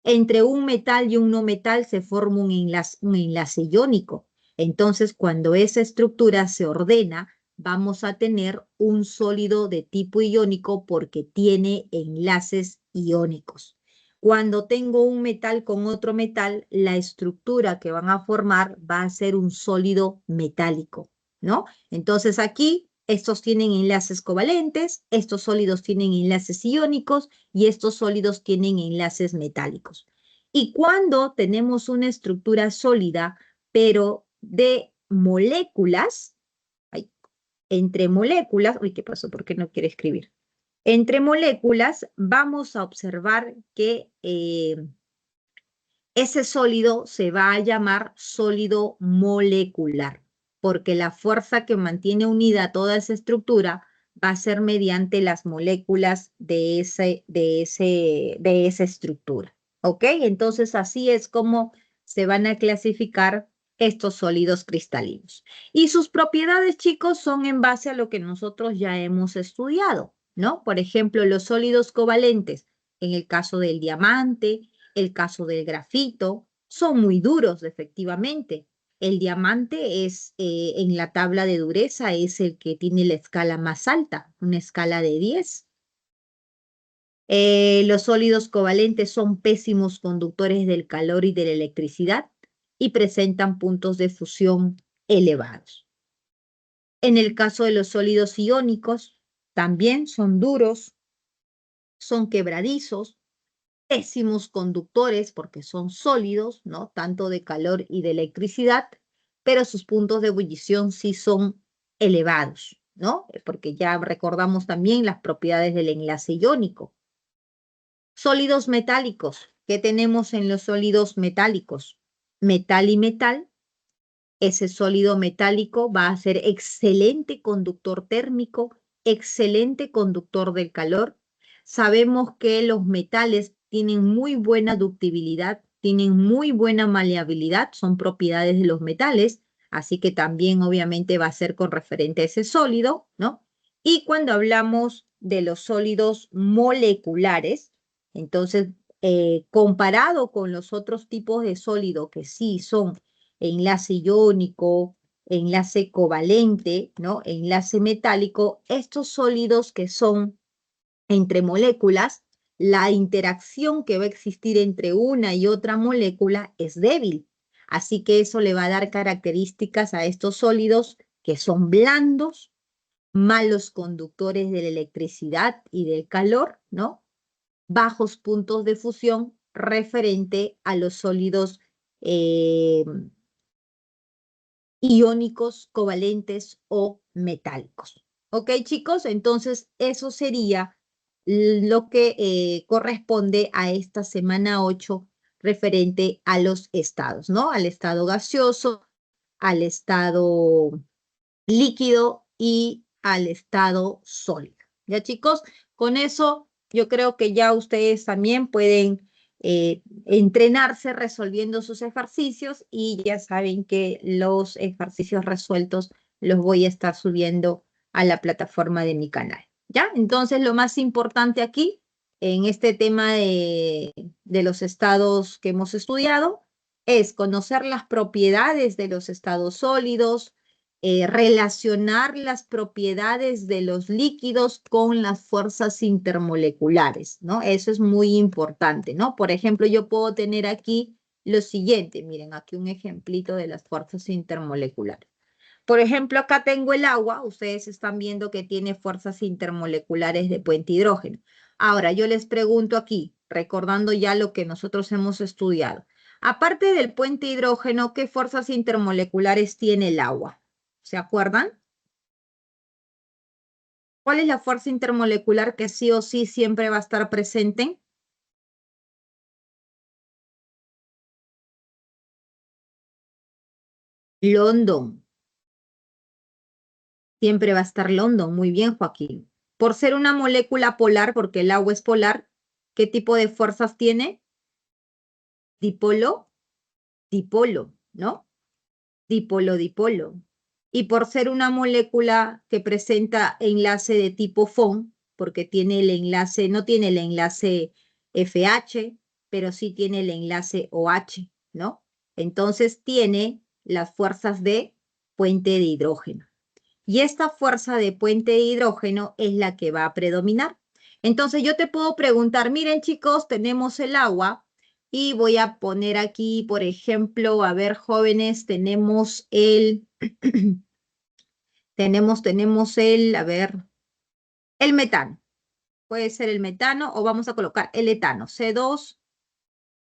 Entre un metal y un no metal se forma un enlace iónico. Entonces, cuando esa estructura se ordena, vamos a tener un sólido de tipo iónico porque tiene enlaces iónicos. Cuando tengo un metal con otro metal, la estructura que van a formar va a ser un sólido metálico, ¿no? Entonces aquí estos tienen enlaces covalentes, estos sólidos tienen enlaces iónicos y estos sólidos tienen enlaces metálicos. Y cuando tenemos una estructura sólida, pero de moléculas, entre moléculas, uy, ¿qué pasó? ¿Por qué no quiere escribir? Entre moléculas vamos a observar que ese sólido se va a llamar sólido molecular, porque la fuerza que mantiene unida toda esa estructura va a ser mediante las moléculas de esa estructura. ¿Ok? Entonces así es como se van a clasificar estos sólidos cristalinos. Y sus propiedades, chicos, son en base a lo que nosotros ya hemos estudiado, ¿no? Por ejemplo, los sólidos covalentes, en el caso del diamante, el caso del grafito, son muy duros, efectivamente. El diamante es, en la tabla de dureza, es el que tiene la escala más alta, una escala de 10. Los sólidos covalentes son pésimos conductores del calor y de la electricidad y presentan puntos de fusión elevados. En el caso de los sólidos iónicos, también son duros, son quebradizos, pésimos conductores porque son sólidos, ¿no? Tanto de calor y de electricidad, pero sus puntos de ebullición sí son elevados, ¿no? Porque ya recordamos también las propiedades del enlace iónico. Sólidos metálicos. ¿Qué tenemos en los sólidos metálicos? Metal y metal. Ese sólido metálico va a ser excelente conductor térmico, excelente conductor del calor. Sabemos que los metales tienen muy buena ductibilidad, tienen muy buena maleabilidad, son propiedades de los metales, así que también obviamente va a ser con referente a ese sólido, ¿no? Y cuando hablamos de los sólidos moleculares, entonces, comparado con los otros tipos de sólido que sí son enlace iónico, enlace covalente, ¿no? Enlace metálico, estos sólidos que son entre moléculas, la interacción que va a existir entre una y otra molécula es débil. Así que eso le va a dar características a estos sólidos que son blandos, malos conductores de la electricidad y del calor, ¿no? Bajos puntos de fusión referente a los sólidos iónicos, covalentes o metálicos. ¿Ok, chicos? Entonces, eso sería lo que corresponde a esta semana 8 referente a los estados, ¿no? Al estado gaseoso, al estado líquido y al estado sólido. ¿Ya, chicos? Con eso yo creo que ya ustedes también pueden entrenarse resolviendo sus ejercicios y ya saben que los ejercicios resueltos los voy a estar subiendo a la plataforma de mi canal. ¿Ya? Entonces lo más importante aquí en este tema de los estados que hemos estudiado es conocer las propiedades de los estados sólidos, relacionar las propiedades de los líquidos con las fuerzas intermoleculares, ¿no? Eso es muy importante, ¿no? Por ejemplo, yo puedo tener aquí lo siguiente, miren, aquí un ejemplito de las fuerzas intermoleculares. Por ejemplo, acá tengo el agua, ustedes están viendo que tiene fuerzas intermoleculares de puente hidrógeno. Ahora, yo les pregunto aquí, recordando ya lo que nosotros hemos estudiado, aparte del puente hidrógeno, ¿qué fuerzas intermoleculares tiene el agua? ¿Se acuerdan? ¿Cuál es la fuerza intermolecular que sí o sí siempre va a estar presente? London. Siempre va a estar London. Muy bien, Joaquín. Por ser una molécula polar, porque el agua es polar, ¿qué tipo de fuerzas tiene? Dipolo, dipolo, ¿no? Dipolo, dipolo. Y por ser una molécula que presenta enlace de tipo FON, porque tiene el enlace, no tiene el enlace FH, pero sí tiene el enlace OH, ¿no? Entonces tiene las fuerzas de puente de hidrógeno. Y esta fuerza de puente de hidrógeno es la que va a predominar. Entonces yo te puedo preguntar, miren chicos, tenemos el agua y voy a poner aquí, por ejemplo, a ver jóvenes, tenemos el, a ver, el metano. Puede ser el metano o vamos a colocar el etano, C2,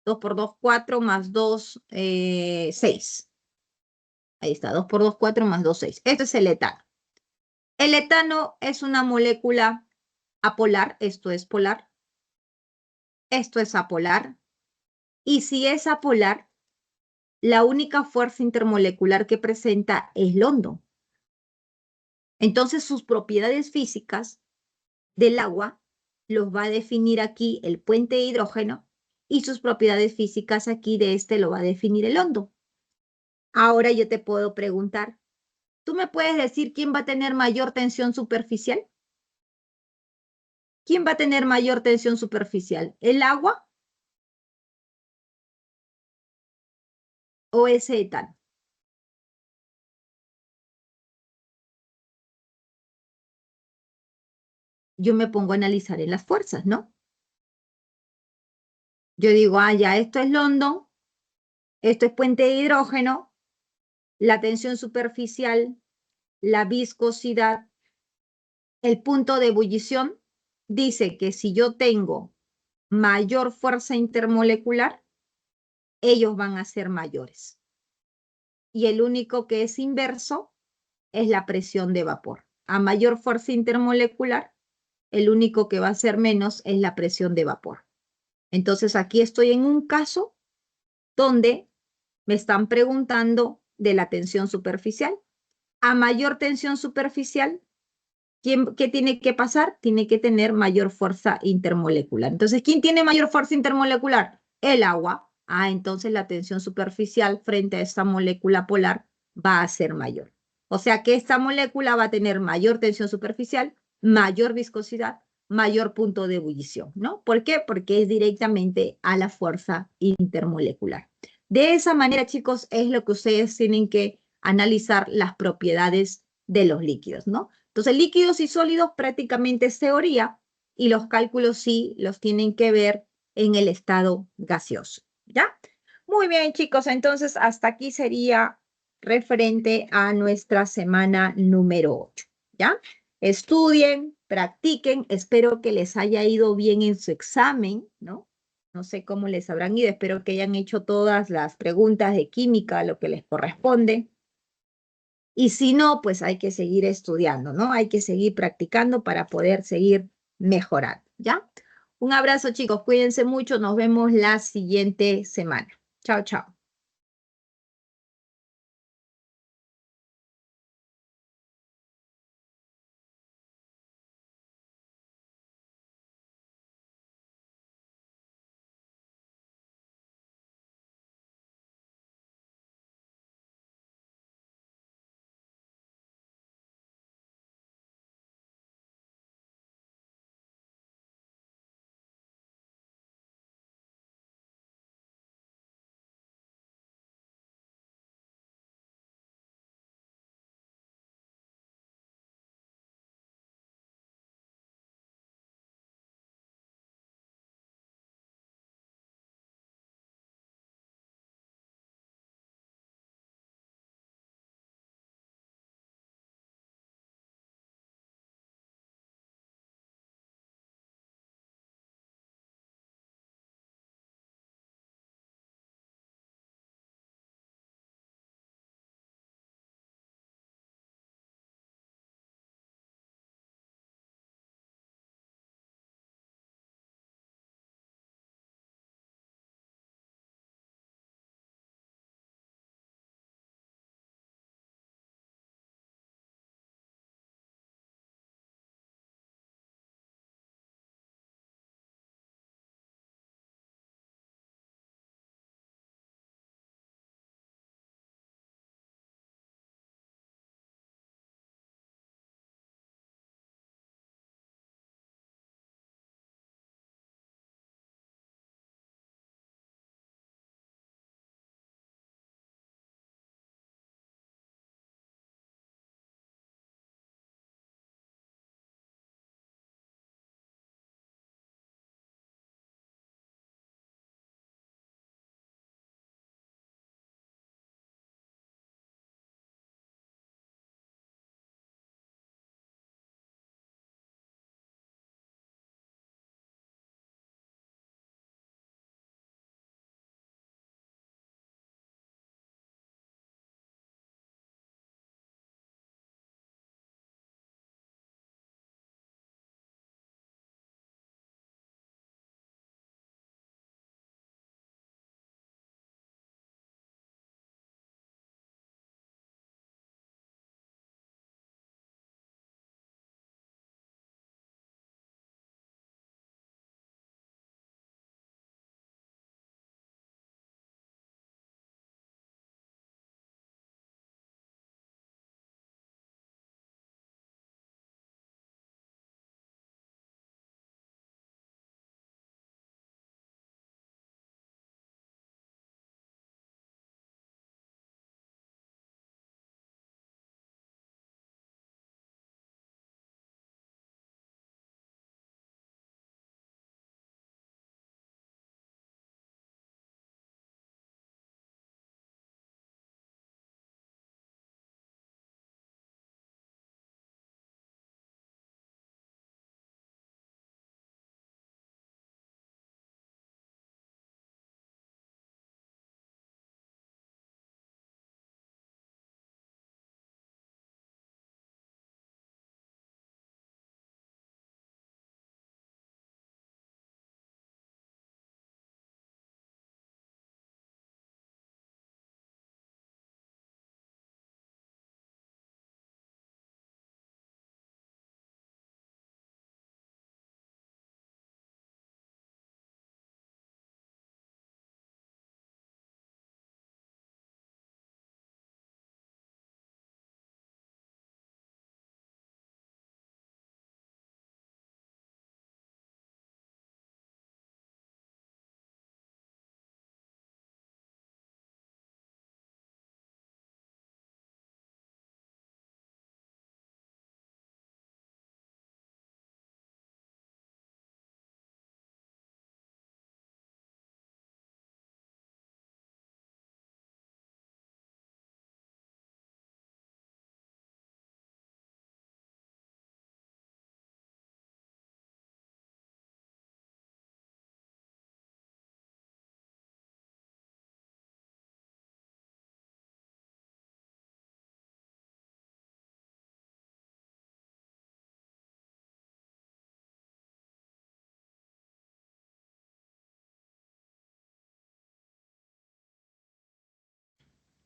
2 por 2, 4, más 2, 6. Ahí está, 2 por 2, 4, más 2, 6. Este es el etano. El etano es una molécula apolar, esto es polar, esto es apolar, y si es apolar, la única fuerza intermolecular que presenta es London. Entonces sus propiedades físicas del agua los va a definir aquí el puente de hidrógeno y sus propiedades físicas aquí de este lo va a definir el London. Ahora yo te puedo preguntar, ¿tú me puedes decir quién va a tener mayor tensión superficial? ¿Quién va a tener mayor tensión superficial? ¿El agua o ese etano? Yo me pongo a analizar en las fuerzas, ¿no? Yo digo, ah, ya, esto es London, esto es puente de hidrógeno, la tensión superficial, la viscosidad, el punto de ebullición, dice que si yo tengo mayor fuerza intermolecular, ellos van a ser mayores. Y el único que es inverso es la presión de vapor. A mayor fuerza intermolecular, el único que va a ser menos es la presión de vapor. Entonces aquí estoy en un caso donde me están preguntando de la tensión superficial. A mayor tensión superficial, ¿qué tiene que pasar? Tiene que tener mayor fuerza intermolecular. Entonces, ¿quién tiene mayor fuerza intermolecular? El agua. Ah, entonces la tensión superficial frente a esta molécula polar va a ser mayor. O sea que esta molécula va a tener mayor tensión superficial, mayor viscosidad, mayor punto de ebullición, ¿no? ¿Por qué? Porque es directamente a la fuerza intermolecular. De esa manera, chicos, es lo que ustedes tienen que analizar las propiedades de los líquidos, ¿no? Entonces, líquidos y sólidos prácticamente es teoría, y los cálculos sí los tienen que ver en el estado gaseoso, ¿ya? Muy bien, chicos, entonces hasta aquí sería referente a nuestra semana número 8, ¿ya? Estudien, practiquen, espero que les haya ido bien en su examen, ¿no? No sé cómo les habrán ido, espero que hayan hecho todas las preguntas de química, lo que les corresponde. Y si no, pues hay que seguir estudiando, ¿no? Hay que seguir practicando para poder seguir mejorando, ¿ya? Un abrazo, chicos, cuídense mucho, nos vemos la siguiente semana. Chao, chao.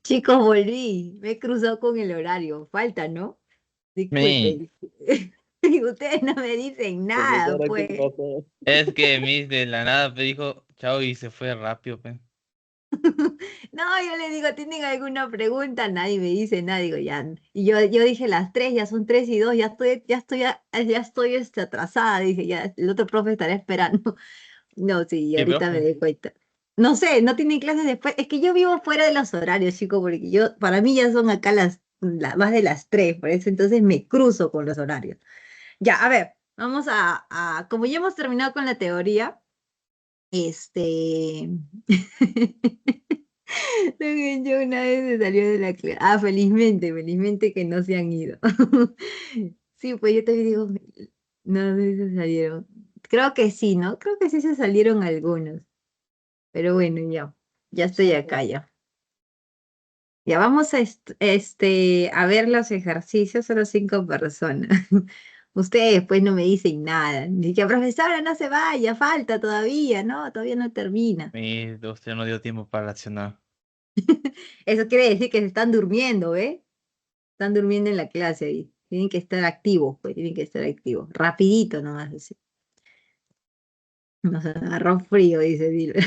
Chicos, volví. Me he cruzado con el horario. Falta, ¿no? Mi, Disculpen. Y ustedes no me dicen nada, Profesora, ¿qué pues. pasó? es que Miss de la nada me dijo chao y se fue rápido, pe. No, yo le digo, ¿tienen alguna pregunta? Nadie me dice nada, digo, ya. Y yo dije las 3, ya son 3:02, ya estoy atrasada, dije, ya, el otro profe estará esperando. No, sí, ¿Qué ahorita me profe? doy cuenta. No sé, no tienen clases después. Es que yo vivo fuera de los horarios, chicos, porque para mí ya son acá más de las 3, por eso entonces me cruzo con los horarios. Ya, a ver, vamos como ya hemos terminado con la teoría, este... Yo una vez se salió de la clase. Ah, felizmente que no se han ido. Sí, pues yo también digo, no sé si se salieron. Creo que sí, ¿no? Creo que sí se salieron algunos. Pero bueno, ya estoy acá ya. Ya vamos a ver los ejercicios, solo 5 personas. Ustedes pues no me dicen nada. Ni que profesora no se vaya, falta todavía, ¿no? Todavía no termina. Usted no dio tiempo para reaccionar. Eso quiere decir que se están durmiendo, ¿eh? Están durmiendo en la clase ahí. Tienen que estar activos, pues tienen que estar activos. Rapidito nomás, dice. Nos agarró frío, dice Dile.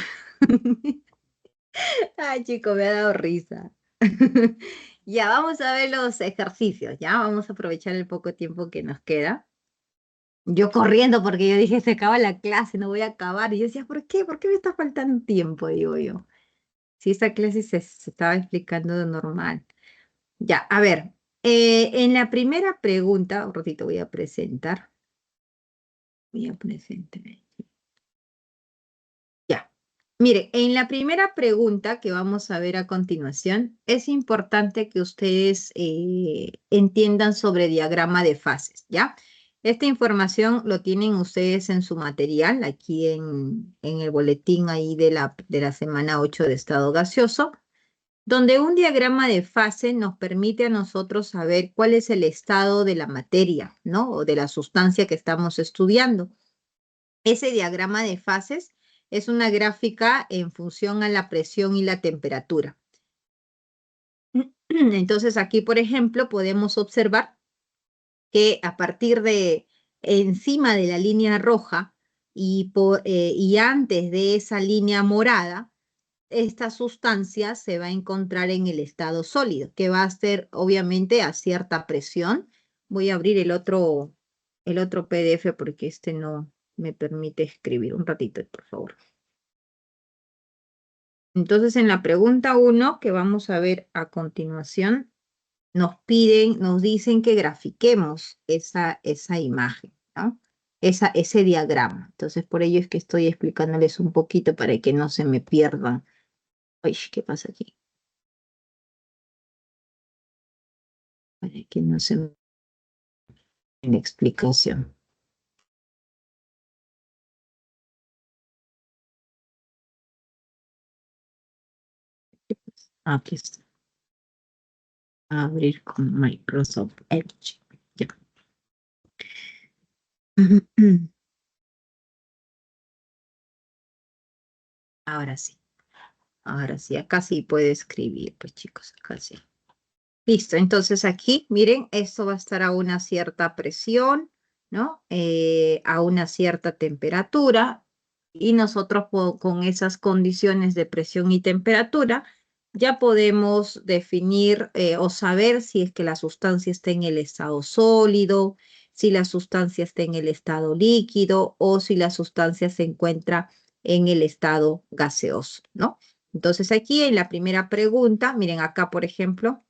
Ay, chico, me ha dado risa. Ya, vamos a ver los ejercicios, ya. Vamos a aprovechar el poco tiempo que nos queda. Yo corriendo porque yo dije, se acaba la clase, no voy a acabar. Y yo decía, ¿por qué? ¿Por qué me está faltando tiempo? Digo yo. Si esta clase se estaba explicando de normal. Ya, a ver. En la primera pregunta, un ratito voy a presentar. Voy a presentar. Ya. Mire, en la primera pregunta que vamos a ver a continuación, es importante que ustedes entiendan sobre diagrama de fases, ¿ya? Esta información lo tienen ustedes en su material, aquí en el boletín ahí de la semana 8 de estado gaseoso, donde un diagrama de fase nos permite a nosotros saber cuál es el estado de la materia, ¿no? O de la sustancia que estamos estudiando. Ese diagrama de fases es una gráfica en función a la presión y la temperatura. Entonces aquí, por ejemplo, podemos observar que a partir de encima de la línea roja y antes de esa línea morada, esta sustancia se va a encontrar en el estado sólido, que va a ser obviamente a cierta presión. Voy a abrir el otro PDF porque este no me permite escribir. Un ratito, por favor. Entonces, en la pregunta 1, que vamos a ver a continuación, nos dicen que grafiquemos esa imagen, ¿no? Ese diagrama. Entonces, por ello es que estoy explicándoles un poquito para que no se me pierdan. Ay, ¿qué pasa aquí? Para que no se me pierda la explicación. Aquí está. Abrir con Microsoft Edge. Ya. Ahora sí. Ahora sí. Acá sí puede escribir, pues chicos. Acá sí. Listo, entonces aquí, miren, esto va a estar a una cierta presión, ¿no? A una cierta temperatura y nosotros con esas condiciones de presión y temperatura ya podemos definir o saber si es que la sustancia está en el estado sólido, si la sustancia está en el estado líquido o si la sustancia se encuentra en el estado gaseoso, ¿no? Entonces aquí en la primera pregunta, miren acá, por ejemplo.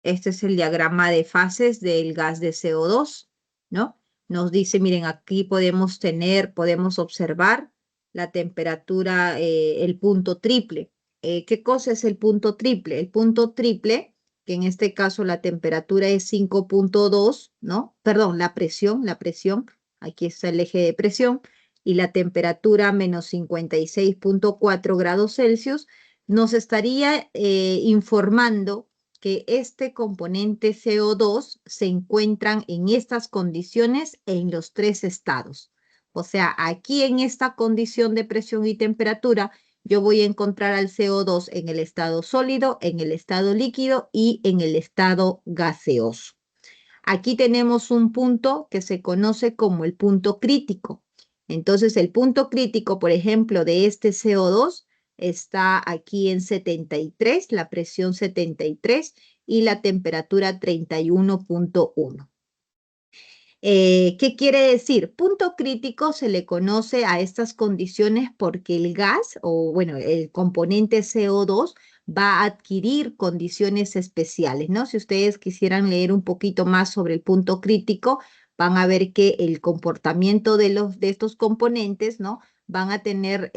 Este es el diagrama de fases del gas de CO2, ¿no? Nos dice, miren, aquí podemos observar la temperatura, el punto triple. ¿Qué cosa es el punto triple? El punto triple, que en este caso la temperatura es 5.2, ¿no? Perdón, la presión, aquí está el eje de presión, y la temperatura menos 56.4 grados Celsius, nos estaría informando que este componente CO2 se encuentran en estas condiciones en los 3 estados. O sea, aquí en esta condición de presión y temperatura yo voy a encontrar al CO2 en el estado sólido, en el estado líquido y en el estado gaseoso. Aquí tenemos un punto que se conoce como el punto crítico. Entonces, el punto crítico, por ejemplo, de este CO2 está aquí en 73, la presión 73 y la temperatura 31.1. ¿Qué quiere decir? Punto crítico se le conoce a estas condiciones porque el gas o, bueno, el componente CO2 va a adquirir condiciones especiales, ¿no? Si ustedes quisieran leer un poquito más sobre el punto crítico, van a ver que el comportamiento de estos componentes, ¿no? Van a tener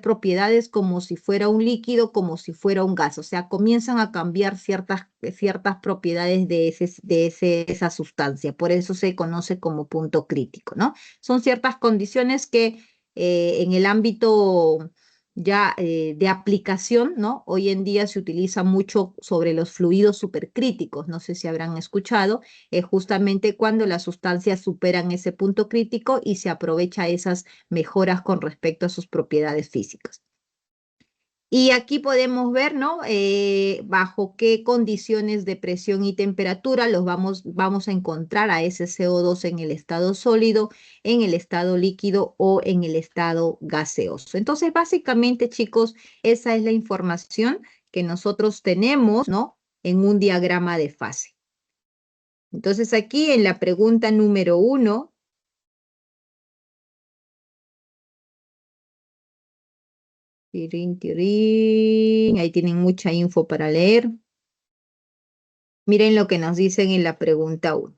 propiedades como si fuera un líquido, como si fuera un gas. O sea, comienzan a cambiar ciertas propiedades de esa sustancia. Por eso se conoce como punto crítico, ¿no? Son ciertas condiciones que en el ámbito ya de aplicación, ¿no? Hoy en día se utiliza mucho sobre los fluidos supercríticos. No sé si habrán escuchado. Es justamente cuando las sustancias superan ese punto crítico y se aprovecha esas mejoras con respecto a sus propiedades físicas. Y aquí podemos ver, ¿no? Bajo qué condiciones de presión y temperatura vamos a encontrar a ese CO2 en el estado sólido, en el estado líquido o en el estado gaseoso. Entonces, básicamente, chicos, esa es la información que nosotros tenemos, ¿no? En un diagrama de fase. Entonces, aquí en la pregunta número 1, ahí tienen mucha info para leer. Miren lo que nos dicen en la pregunta 1.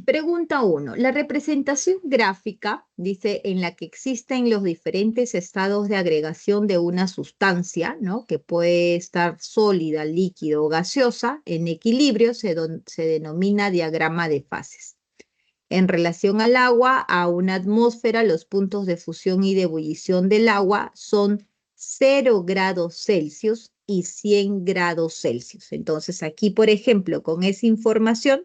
Pregunta 1. La representación gráfica, dice, en la que existen los diferentes estados de agregación de una sustancia, ¿no? Que puede estar sólida, líquido o gaseosa, en equilibrio se denomina diagrama de fases. En relación al agua, a una atmósfera, los puntos de fusión y de ebullición del agua son 0 grados Celsius y 100 grados Celsius. Entonces, aquí, por ejemplo, con esa información,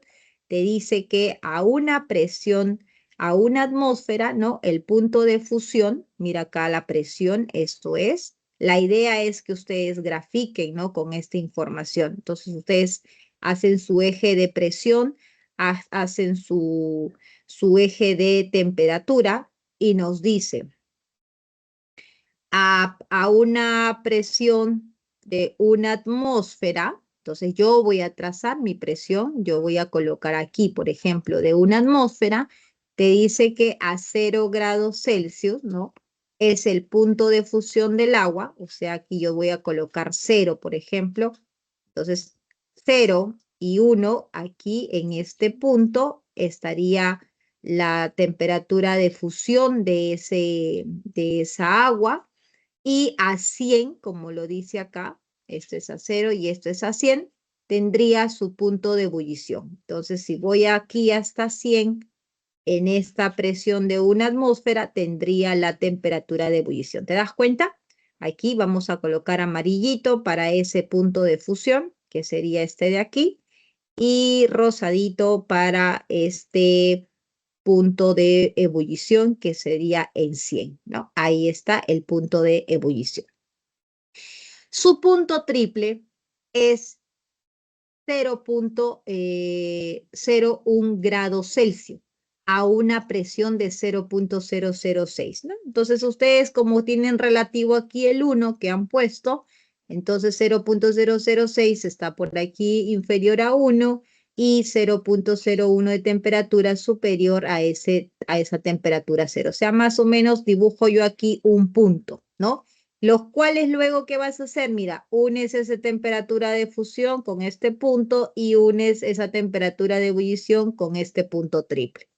te dice que a una presión, a una atmósfera, ¿no? El punto de fusión, mira acá la presión, esto es. La idea es que ustedes grafiquen, ¿no? Con esta información. Entonces, ustedes hacen su eje de presión, hacen su eje de temperatura y nos dice a una presión de una atmósfera. Entonces yo voy a trazar mi presión, yo voy a colocar aquí, por ejemplo, de una atmósfera, te dice que a 0 grados Celsius, ¿no? Es el punto de fusión del agua, o sea, aquí yo voy a colocar 0, por ejemplo. Entonces, 0 y 1, aquí en este punto estaría la temperatura de fusión de esa agua, y a 100, como lo dice acá, esto es a 0 y esto es a 100, tendría su punto de ebullición. Entonces, si voy aquí hasta 100, en esta presión de una atmósfera, tendría la temperatura de ebullición. ¿Te das cuenta? Aquí vamos a colocar amarillito para ese punto de fusión, que sería este de aquí, y rosadito para este punto de ebullición, que sería en 100, ¿no? Ahí está el punto de ebullición. Su punto triple es 0.01 grados Celsius a una presión de 0.006, ¿no? Entonces ustedes, como tienen relativo aquí el 1 que han puesto, entonces 0.006 está por aquí inferior a 1 y 0.01 de temperatura superior a esa temperatura 0. O sea, más o menos dibujo yo aquí un punto, ¿no? Los cuales luego, ¿qué vas a hacer? Mira, unes esa temperatura de fusión con este punto y unes esa temperatura de ebullición con este punto triple.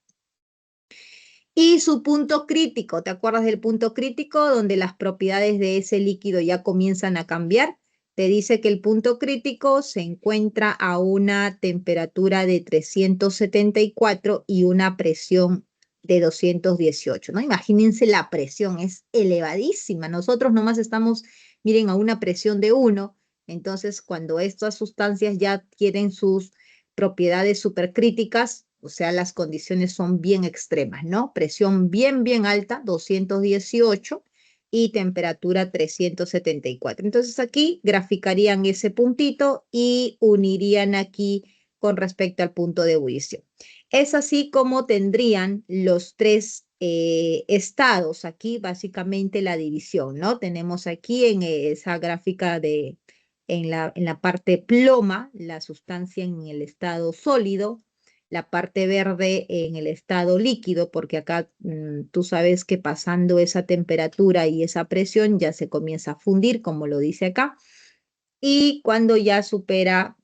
Y su punto crítico, ¿te acuerdas del punto crítico donde las propiedades de ese líquido ya comienzan a cambiar? Te dice que el punto crítico se encuentra a una temperatura de 374 y una presión de 218, ¿no? Imagínense la presión, es elevadísima. Nosotros nomás estamos, miren, a una presión de 1. Entonces, cuando estas sustancias ya adquieren sus propiedades supercríticas, O sea, las condiciones son bien extremas, ¿no? Presión bien alta, 218, y temperatura 374. Entonces aquí graficarían ese puntito y unirían aquí con respecto al punto de ebullición. Es así como tendrían los tres estados aquí, básicamente la división, ¿no? Tenemos aquí en esa gráfica en la parte ploma, la sustancia en el estado sólido, la parte verde en el estado líquido, porque acá tú sabes que pasando esa temperatura y esa presión ya se comienza a fundir, como lo dice acá, y cuando ya supera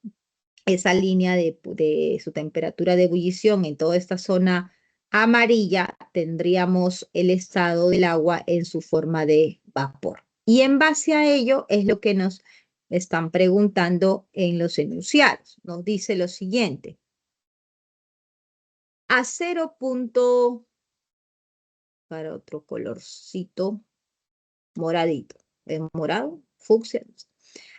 esa línea de su temperatura de ebullición en toda esta zona amarilla, tendríamos el estado del agua en su forma de vapor. Y en base a ello es lo que nos están preguntando en los enunciados. Nos dice lo siguiente. A 0. Para otro colorcito moradito. ¿Es morado? Fucsia.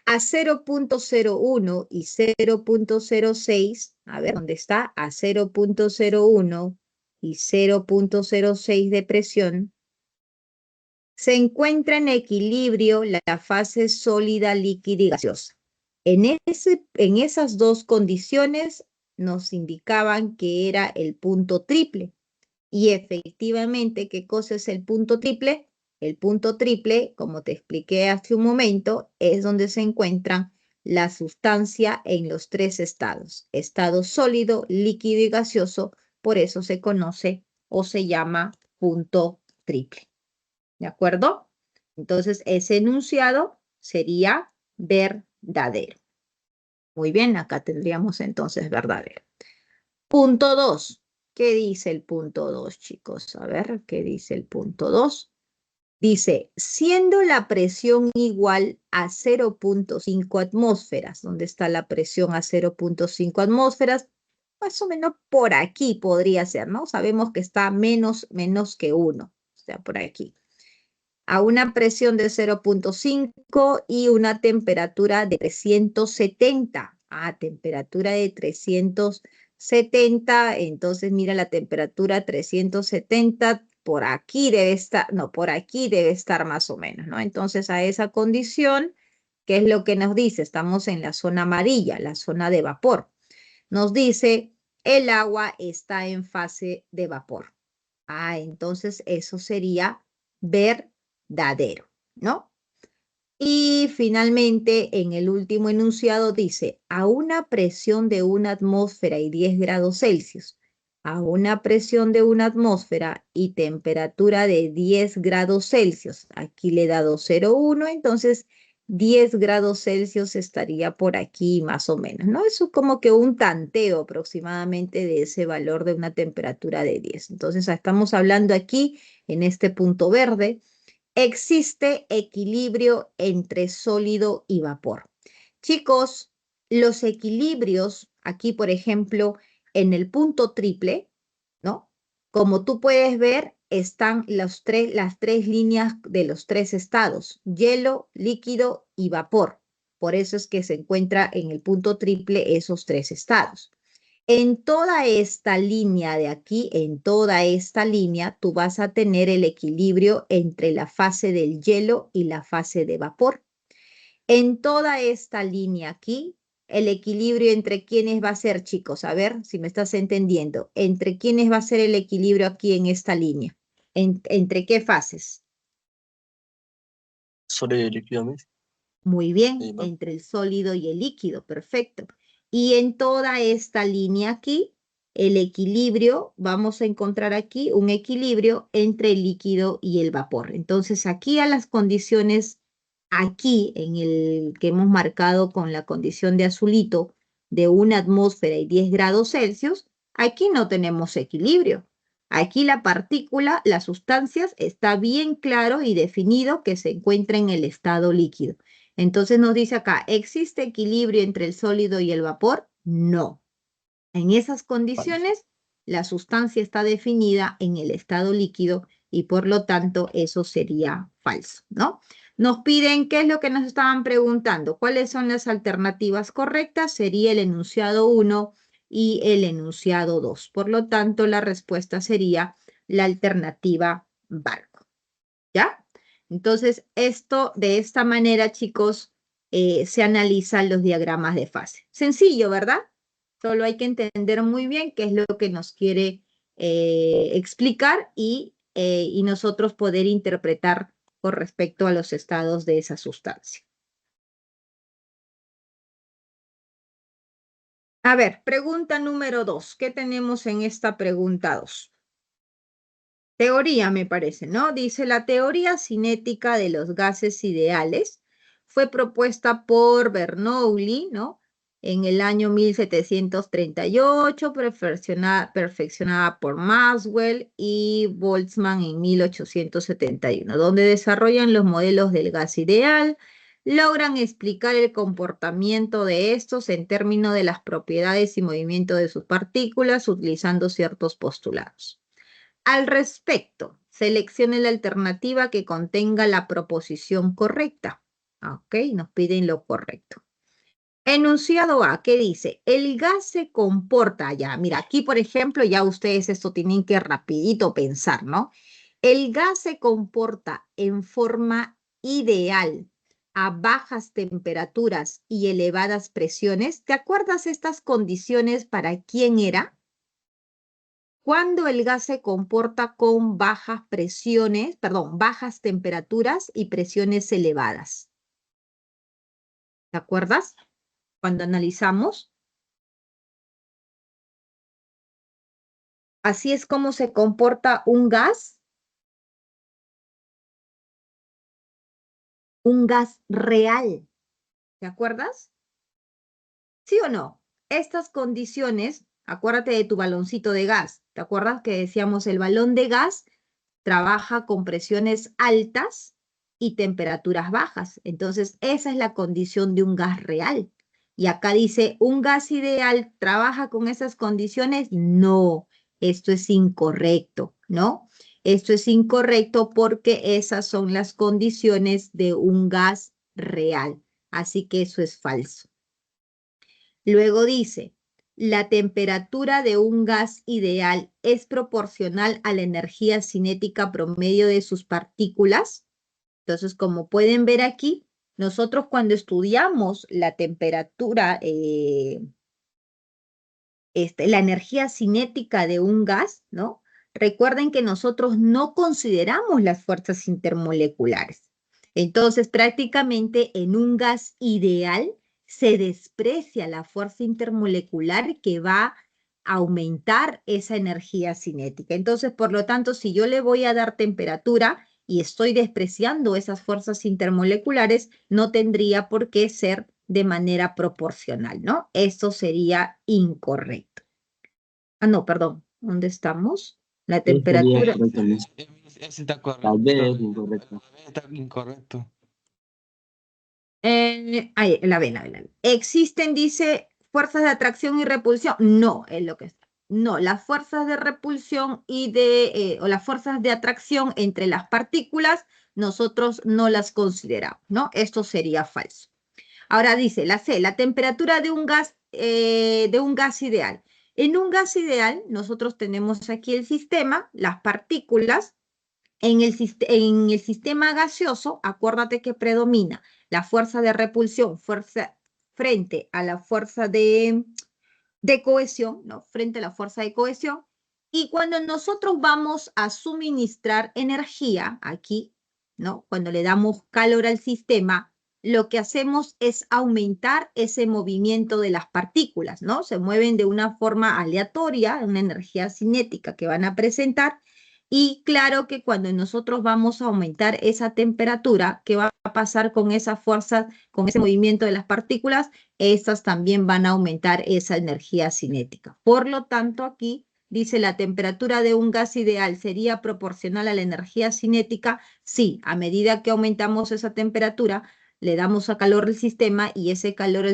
A 0.01 y 0.06, a ver, ¿dónde está? A 0.01 y 0.06 de presión, se encuentra en equilibrio la fase sólida, líquida y gaseosa. En esas dos condiciones nos indicaban que era el punto triple. Y efectivamente, ¿qué cosa es el punto triple? El punto triple, como te expliqué hace un momento, es donde se encuentra la sustancia en los tres estados. Estado sólido, líquido y gaseoso, por eso se conoce o se llama punto triple. ¿De acuerdo? Entonces, ese enunciado sería verdadero. Muy bien, acá tendríamos entonces verdadero. Punto 2. ¿Qué dice el punto 2, chicos? A ver, ¿qué dice el punto 2? Dice, siendo la presión igual a 0.5 atmósferas. ¿Dónde está la presión a 0.5 atmósferas? Más o menos por aquí podría ser, ¿no? Sabemos que está menos que 1. O sea, por aquí. A una presión de 0.5 y una temperatura de 370. Temperatura de 370. Entonces, mira la temperatura 370. Por aquí debe estar, no, por aquí debe estar más o menos, ¿no? Entonces, a esa condición, ¿qué es lo que nos dice? Estamos en la zona amarilla, la zona de vapor. Nos dice, el agua está en fase de vapor. Entonces eso sería verdadero, ¿no? Y finalmente, en el último enunciado dice, a una presión de 1 atmósfera y 10 grados Celsius, a una presión de 1 atmósfera y temperatura de 10 grados Celsius, aquí le he dado 0,1, entonces 10 grados Celsius estaría por aquí más o menos, ¿no? Eso es como que un tanteo aproximadamente de ese valor de una temperatura de 10. Entonces, estamos hablando aquí, en este punto verde, existe equilibrio entre sólido y vapor. Chicos, los equilibrios, aquí por ejemplo, en el punto triple, ¿no? Como tú puedes ver, están las tres líneas de los tres estados, hielo, líquido y vapor. Por eso es que se encuentra en el punto triple esos tres estados. En toda esta línea de aquí, en toda esta línea, tú vas a tener el equilibrio entre la fase del hielo y la fase de vapor. En toda esta línea aquí, el equilibrio entre quiénes va a ser, chicos, a ver si me estás entendiendo, entre quiénes va a ser el equilibrio aquí en esta línea. ¿Entre qué fases? Sólido y líquido, Miss. Muy bien, Sí, ¿no? entre el sólido y el líquido, perfecto. Y en toda esta línea aquí, el equilibrio, vamos a encontrar aquí un equilibrio entre el líquido y el vapor. Entonces, aquí a las condiciones, aquí en el que hemos marcado con la condición de azulito, de 1 atmósfera y 10 grados Celsius, aquí no tenemos equilibrio. Aquí la partícula, las sustancias, está bien claro y definido que se encuentra en el estado líquido. Entonces nos dice acá, ¿existe equilibrio entre el sólido y el vapor? No. En esas condiciones, la sustancia está definida en el estado líquido y por lo tanto eso sería falso, ¿no? Nos piden, ¿qué es lo que nos estaban preguntando? ¿Cuáles son las alternativas correctas? Sería el enunciado 1 y el enunciado 2. Por lo tanto, la respuesta sería la alternativa barco. ¿Ya? Entonces, de esta manera, chicos, se analizan los diagramas de fase. Sencillo, ¿verdad? Solo hay que entender muy bien qué es lo que nos quiere explicar y nosotros poder interpretar con respecto a los estados de esa sustancia. A ver, pregunta número 2. ¿Qué tenemos en esta pregunta 2? Teoría, me parece, ¿no? Dice, la teoría cinética de los gases ideales fue propuesta por Bernoulli, ¿no? En el año 1738, perfeccionada por Maxwell y Boltzmann en 1871, donde desarrollan los modelos del gas ideal, logran explicar el comportamiento de estos en términos de las propiedades y movimiento de sus partículas utilizando ciertos postulados. Al respecto, seleccione la alternativa que contenga la proposición correcta. Ok, nos piden lo correcto. Enunciado A, ¿qué dice? El gas se comporta, ya, mira, aquí por ejemplo, ya ustedes esto tienen que rapidito pensar, ¿no? El gas se comporta en forma ideal a bajas temperaturas y elevadas presiones. ¿Te acuerdas estas condiciones para quién era? Cuando el gas se comporta con bajas presiones, perdón, bajas temperaturas y presiones elevadas. ¿Te acuerdas? Cuando analizamos. Así es como se comporta un gas real. ¿Te acuerdas? ¿Sí o no? Estas condiciones, acuérdate de tu baloncito de gas. ¿Te acuerdas que decíamos el balón de gas trabaja con presiones altas y temperaturas bajas? Entonces, esa es la condición de un gas real. Y acá dice, ¿un gas ideal trabaja con esas condiciones? No, esto es incorrecto, ¿no? Esto es incorrecto porque esas son las condiciones de un gas real. Así que eso es falso. Luego dice, la temperatura de un gas ideal es proporcional a la energía cinética promedio de sus partículas. Entonces, como pueden ver aquí, nosotros cuando estudiamos la temperatura, la energía cinética de un gas, ¿no? Recuerden que nosotros no consideramos las fuerzas intermoleculares. Entonces, prácticamente en un gas ideal se desprecia la fuerza intermolecular que va a aumentar esa energía cinética. Entonces, por lo tanto, si yo le voy a dar temperatura y estoy despreciando esas fuerzas intermoleculares, no tendría por qué ser de manera proporcional, ¿no? Esto sería incorrecto. Ah, no, perdón. ¿Dónde estamos? La Sí, sería temperatura. correcto, Miss. Ese está Tal correcto. vez incorrecto. Está incorrecto. Ahí, la ven. ¿Existen, dice, fuerzas de atracción y repulsión? No, es lo que está. No, las fuerzas de repulsión o las fuerzas de atracción entre las partículas, nosotros no las consideramos, ¿no? Esto sería falso. Ahora dice la C, la temperatura de un gas ideal. En un gas ideal, nosotros tenemos aquí el sistema, las partículas. En el sistema gaseoso, acuérdate que predomina la fuerza de repulsión frente a la fuerza de cohesión, ¿no? Frente a la fuerza de cohesión. Y cuando nosotros vamos a suministrar energía aquí, ¿no? Cuando le damos calor al sistema, lo que hacemos es aumentar ese movimiento de las partículas, ¿no? Se mueven de una forma aleatoria, una energía cinética que van a presentar. Y claro que cuando nosotros vamos a aumentar esa temperatura, ¿qué va a pasar con esa fuerza, con ese movimiento de las partículas? Estas también van a aumentar esa energía cinética. Por lo tanto, aquí dice la temperatura de un gas ideal sería proporcional a la energía cinética. Sí, a medida que aumentamos esa temperatura, le damos a calor al sistema y ese calor,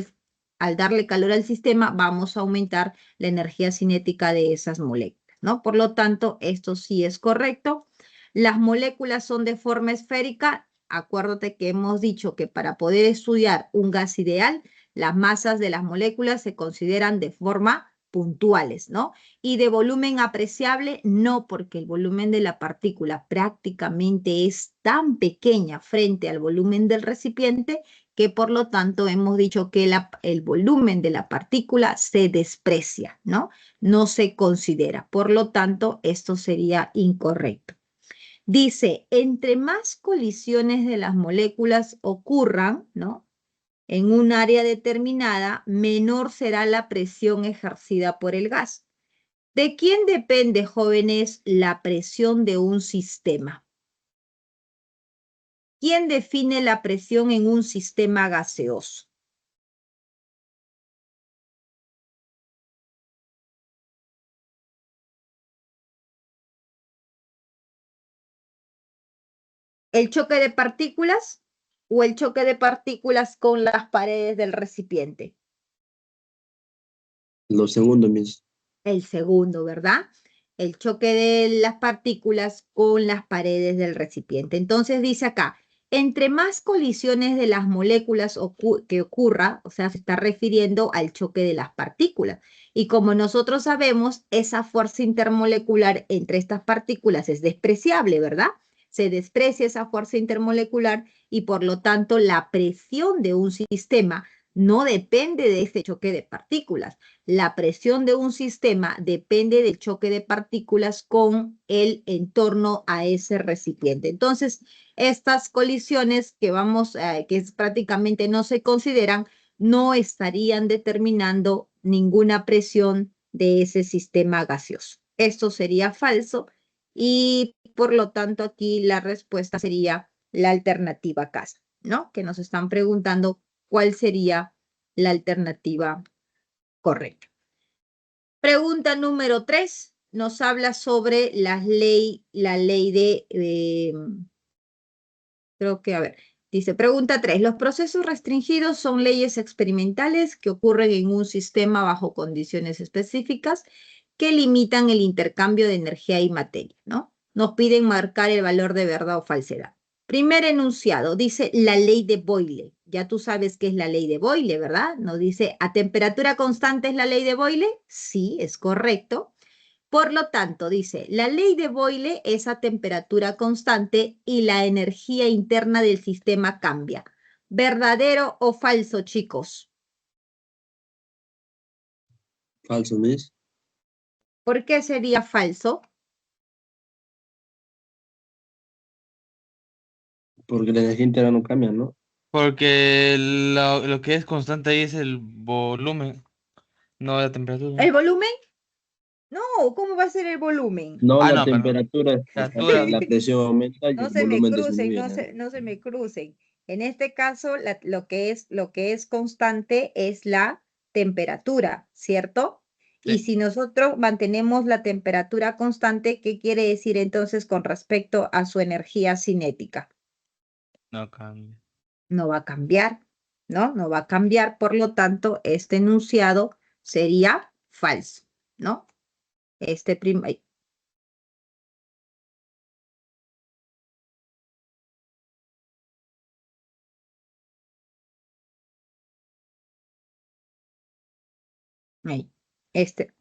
al darle calor al sistema, vamos a aumentar la energía cinética de esas moléculas, ¿no? Por lo tanto, esto sí es correcto. Las moléculas son de forma esférica. Acuérdate que hemos dicho que para poder estudiar un gas ideal, las masas de las moléculas se consideran de forma puntuales, ¿no? Y de volumen apreciable, no, porque el volumen de la partícula prácticamente es tan pequeña frente al volumen del recipiente que por lo tanto hemos dicho que el volumen de la partícula se desprecia, ¿no? No se considera. Por lo tanto, esto sería incorrecto. Dice, entre más colisiones de las moléculas ocurran, ¿no? En un área determinada, menor será la presión ejercida por el gas. ¿De quién depende, jóvenes, la presión de un sistema? ¿Quién define la presión en un sistema gaseoso? ¿El choque de partículas o el choque de partículas con las paredes del recipiente? Los segundos, mis. El segundo, ¿verdad? El choque de las partículas con las paredes del recipiente. Entonces dice acá, entre más colisiones de las moléculas que ocurra, o sea, se está refiriendo al choque de las partículas. Y como nosotros sabemos, esa fuerza intermolecular entre estas partículas es despreciable, ¿verdad? Se desprecia esa fuerza intermolecular y por lo tanto la presión de un sistema no depende de este choque de partículas. La presión de un sistema depende del choque de partículas con el entorno a ese recipiente. Entonces, estas colisiones que prácticamente no se consideran, no estarían determinando ninguna presión de ese sistema gaseoso. Esto sería falso y por lo tanto aquí la respuesta sería la alternativa casa, ¿no? Que nos están preguntando cuál sería la alternativa correcta. Pregunta número 3 nos habla sobre la ley de, creo que, a ver, dice, pregunta 3, los procesos restringidos son leyes experimentales que ocurren en un sistema bajo condiciones específicas que limitan el intercambio de energía y materia, ¿no? Nos piden marcar el valor de verdad o falsedad. Primer enunciado, dice la ley de Boyle. Ya tú sabes qué es la ley de Boyle, ¿verdad? Nos dice, ¿a temperatura constante es la ley de Boyle? Sí, es correcto. Por lo tanto, dice, la ley de Boyle es a temperatura constante y la energía interna del sistema cambia. ¿Verdadero o falso, chicos? Falso, mis. ¿Por qué sería falso? Porque la energía interna no cambia, ¿no? Porque lo que es constante ahí es el volumen, no la temperatura. ¿El volumen? No, ¿cómo va a ser el volumen? No, Ah, la no, perdón. temperatura, hasta que Temperatura. la presión aumenta y No el se me volumen crucen, disminuye, ¿no? no se me crucen. En este caso, lo que es constante es la temperatura, ¿cierto? Y Sí. si nosotros mantenemos la temperatura constante, ¿qué quiere decir entonces con respecto a su energía cinética? No cambia. No va a cambiar, ¿no? No va a cambiar, por lo tanto, este enunciado sería falso, ¿no? Este primer. Ahí.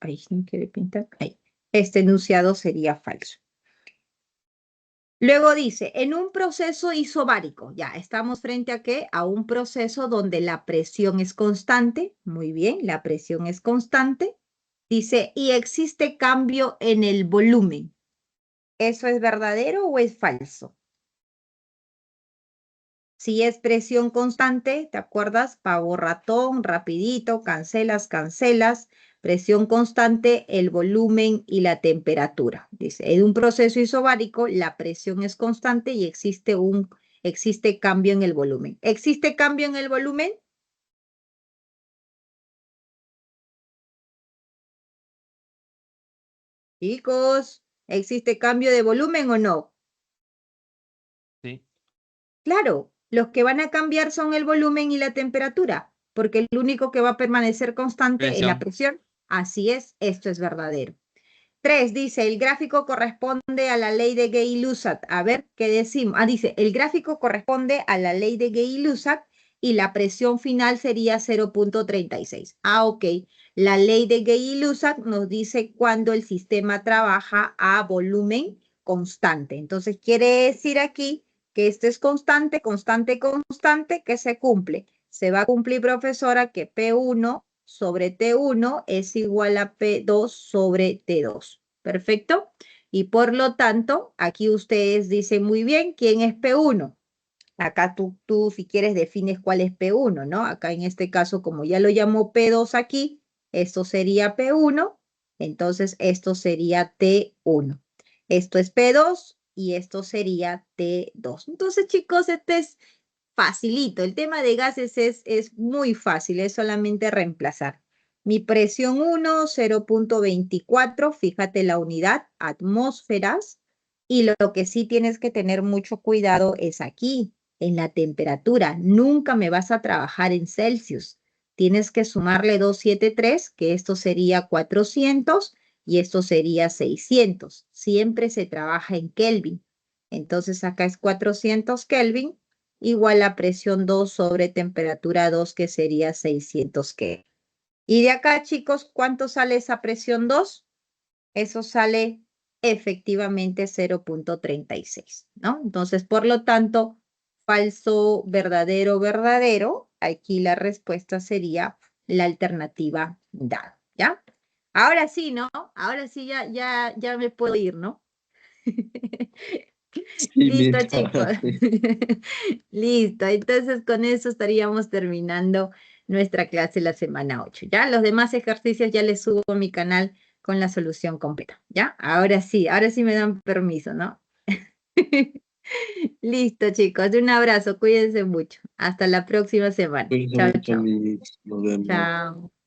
Ahí no quiere pintar. Ahí. Este enunciado sería falso. Luego dice, en un proceso isobárico, ya estamos frente a qué? A un proceso donde la presión es constante. Muy bien, la presión es constante. Dice, y existe cambio en el volumen. ¿Eso es verdadero o es falso? Si es presión constante, ¿te acuerdas? Pavo ratón, rapidito, cancelas, cancelas. Presión constante, el volumen y la temperatura. Dice, en un proceso isobárico, la presión es constante y existe cambio en el volumen. ¿Existe cambio en el volumen? Chicos, ¿existe cambio de volumen o no? Sí. Claro, los que van a cambiar son el volumen y la temperatura, porque el único que va a permanecer constante es la Presión. presión. Así es, esto es verdadero. 3, dice, el gráfico corresponde a la ley de Gay-Lussac. A ver, ¿qué decimos? Dice, el gráfico corresponde a la ley de Gay-Lussac y la presión final sería 0.36. Ok. La ley de Gay-Lussac nos dice cuando el sistema trabaja a volumen constante. Entonces, quiere decir aquí que esto es constante, constante, constante, que se cumple. Se va a cumplir, profesora, que P1 sobre T1 es igual a P2 sobre T2. ¿Perfecto? Y por lo tanto, aquí ustedes dicen muy bien quién es P1. Acá tú, si quieres, defines cuál es P1, ¿no? Acá en este caso, como ya lo llamó P2 aquí, esto sería P1, entonces esto sería T1. Esto es P2 y esto sería T2. Entonces, chicos, este es facilito. El tema de gases es muy fácil, es solamente reemplazar. Mi presión 1, 0.24, fíjate la unidad, atmósferas. Y lo que sí tienes que tener mucho cuidado es aquí, en la temperatura. Nunca me vas a trabajar en Celsius. Tienes que sumarle 273, que esto sería 400 y esto sería 600. Siempre se trabaja en Kelvin. Entonces acá es 400 Kelvin igual a presión 2 sobre temperatura 2, que sería 600 Kelvin. Y de acá, chicos, ¿cuánto sale esa presión 2? Eso sale efectivamente 0.36, ¿no? Entonces, por lo tanto, falso, verdadero, verdadero. Aquí la respuesta sería la alternativa dada, ¿ya? Ahora sí, ¿no? Ahora sí ya me puedo ir, ¿no? Sí, Listo, Mirta, chicos. ahora sí. Listo. Entonces, con eso estaríamos terminando nuestra clase la semana 8. ¿Ya? Los demás ejercicios ya les subo a mi canal con la solución completa. ¿Ya? Ahora sí me dan permiso, ¿no? Listo, chicos. Un abrazo. Cuídense mucho. Hasta la próxima semana. Cuídense Chao, mucho, chao. mis, nos vemos. Chao.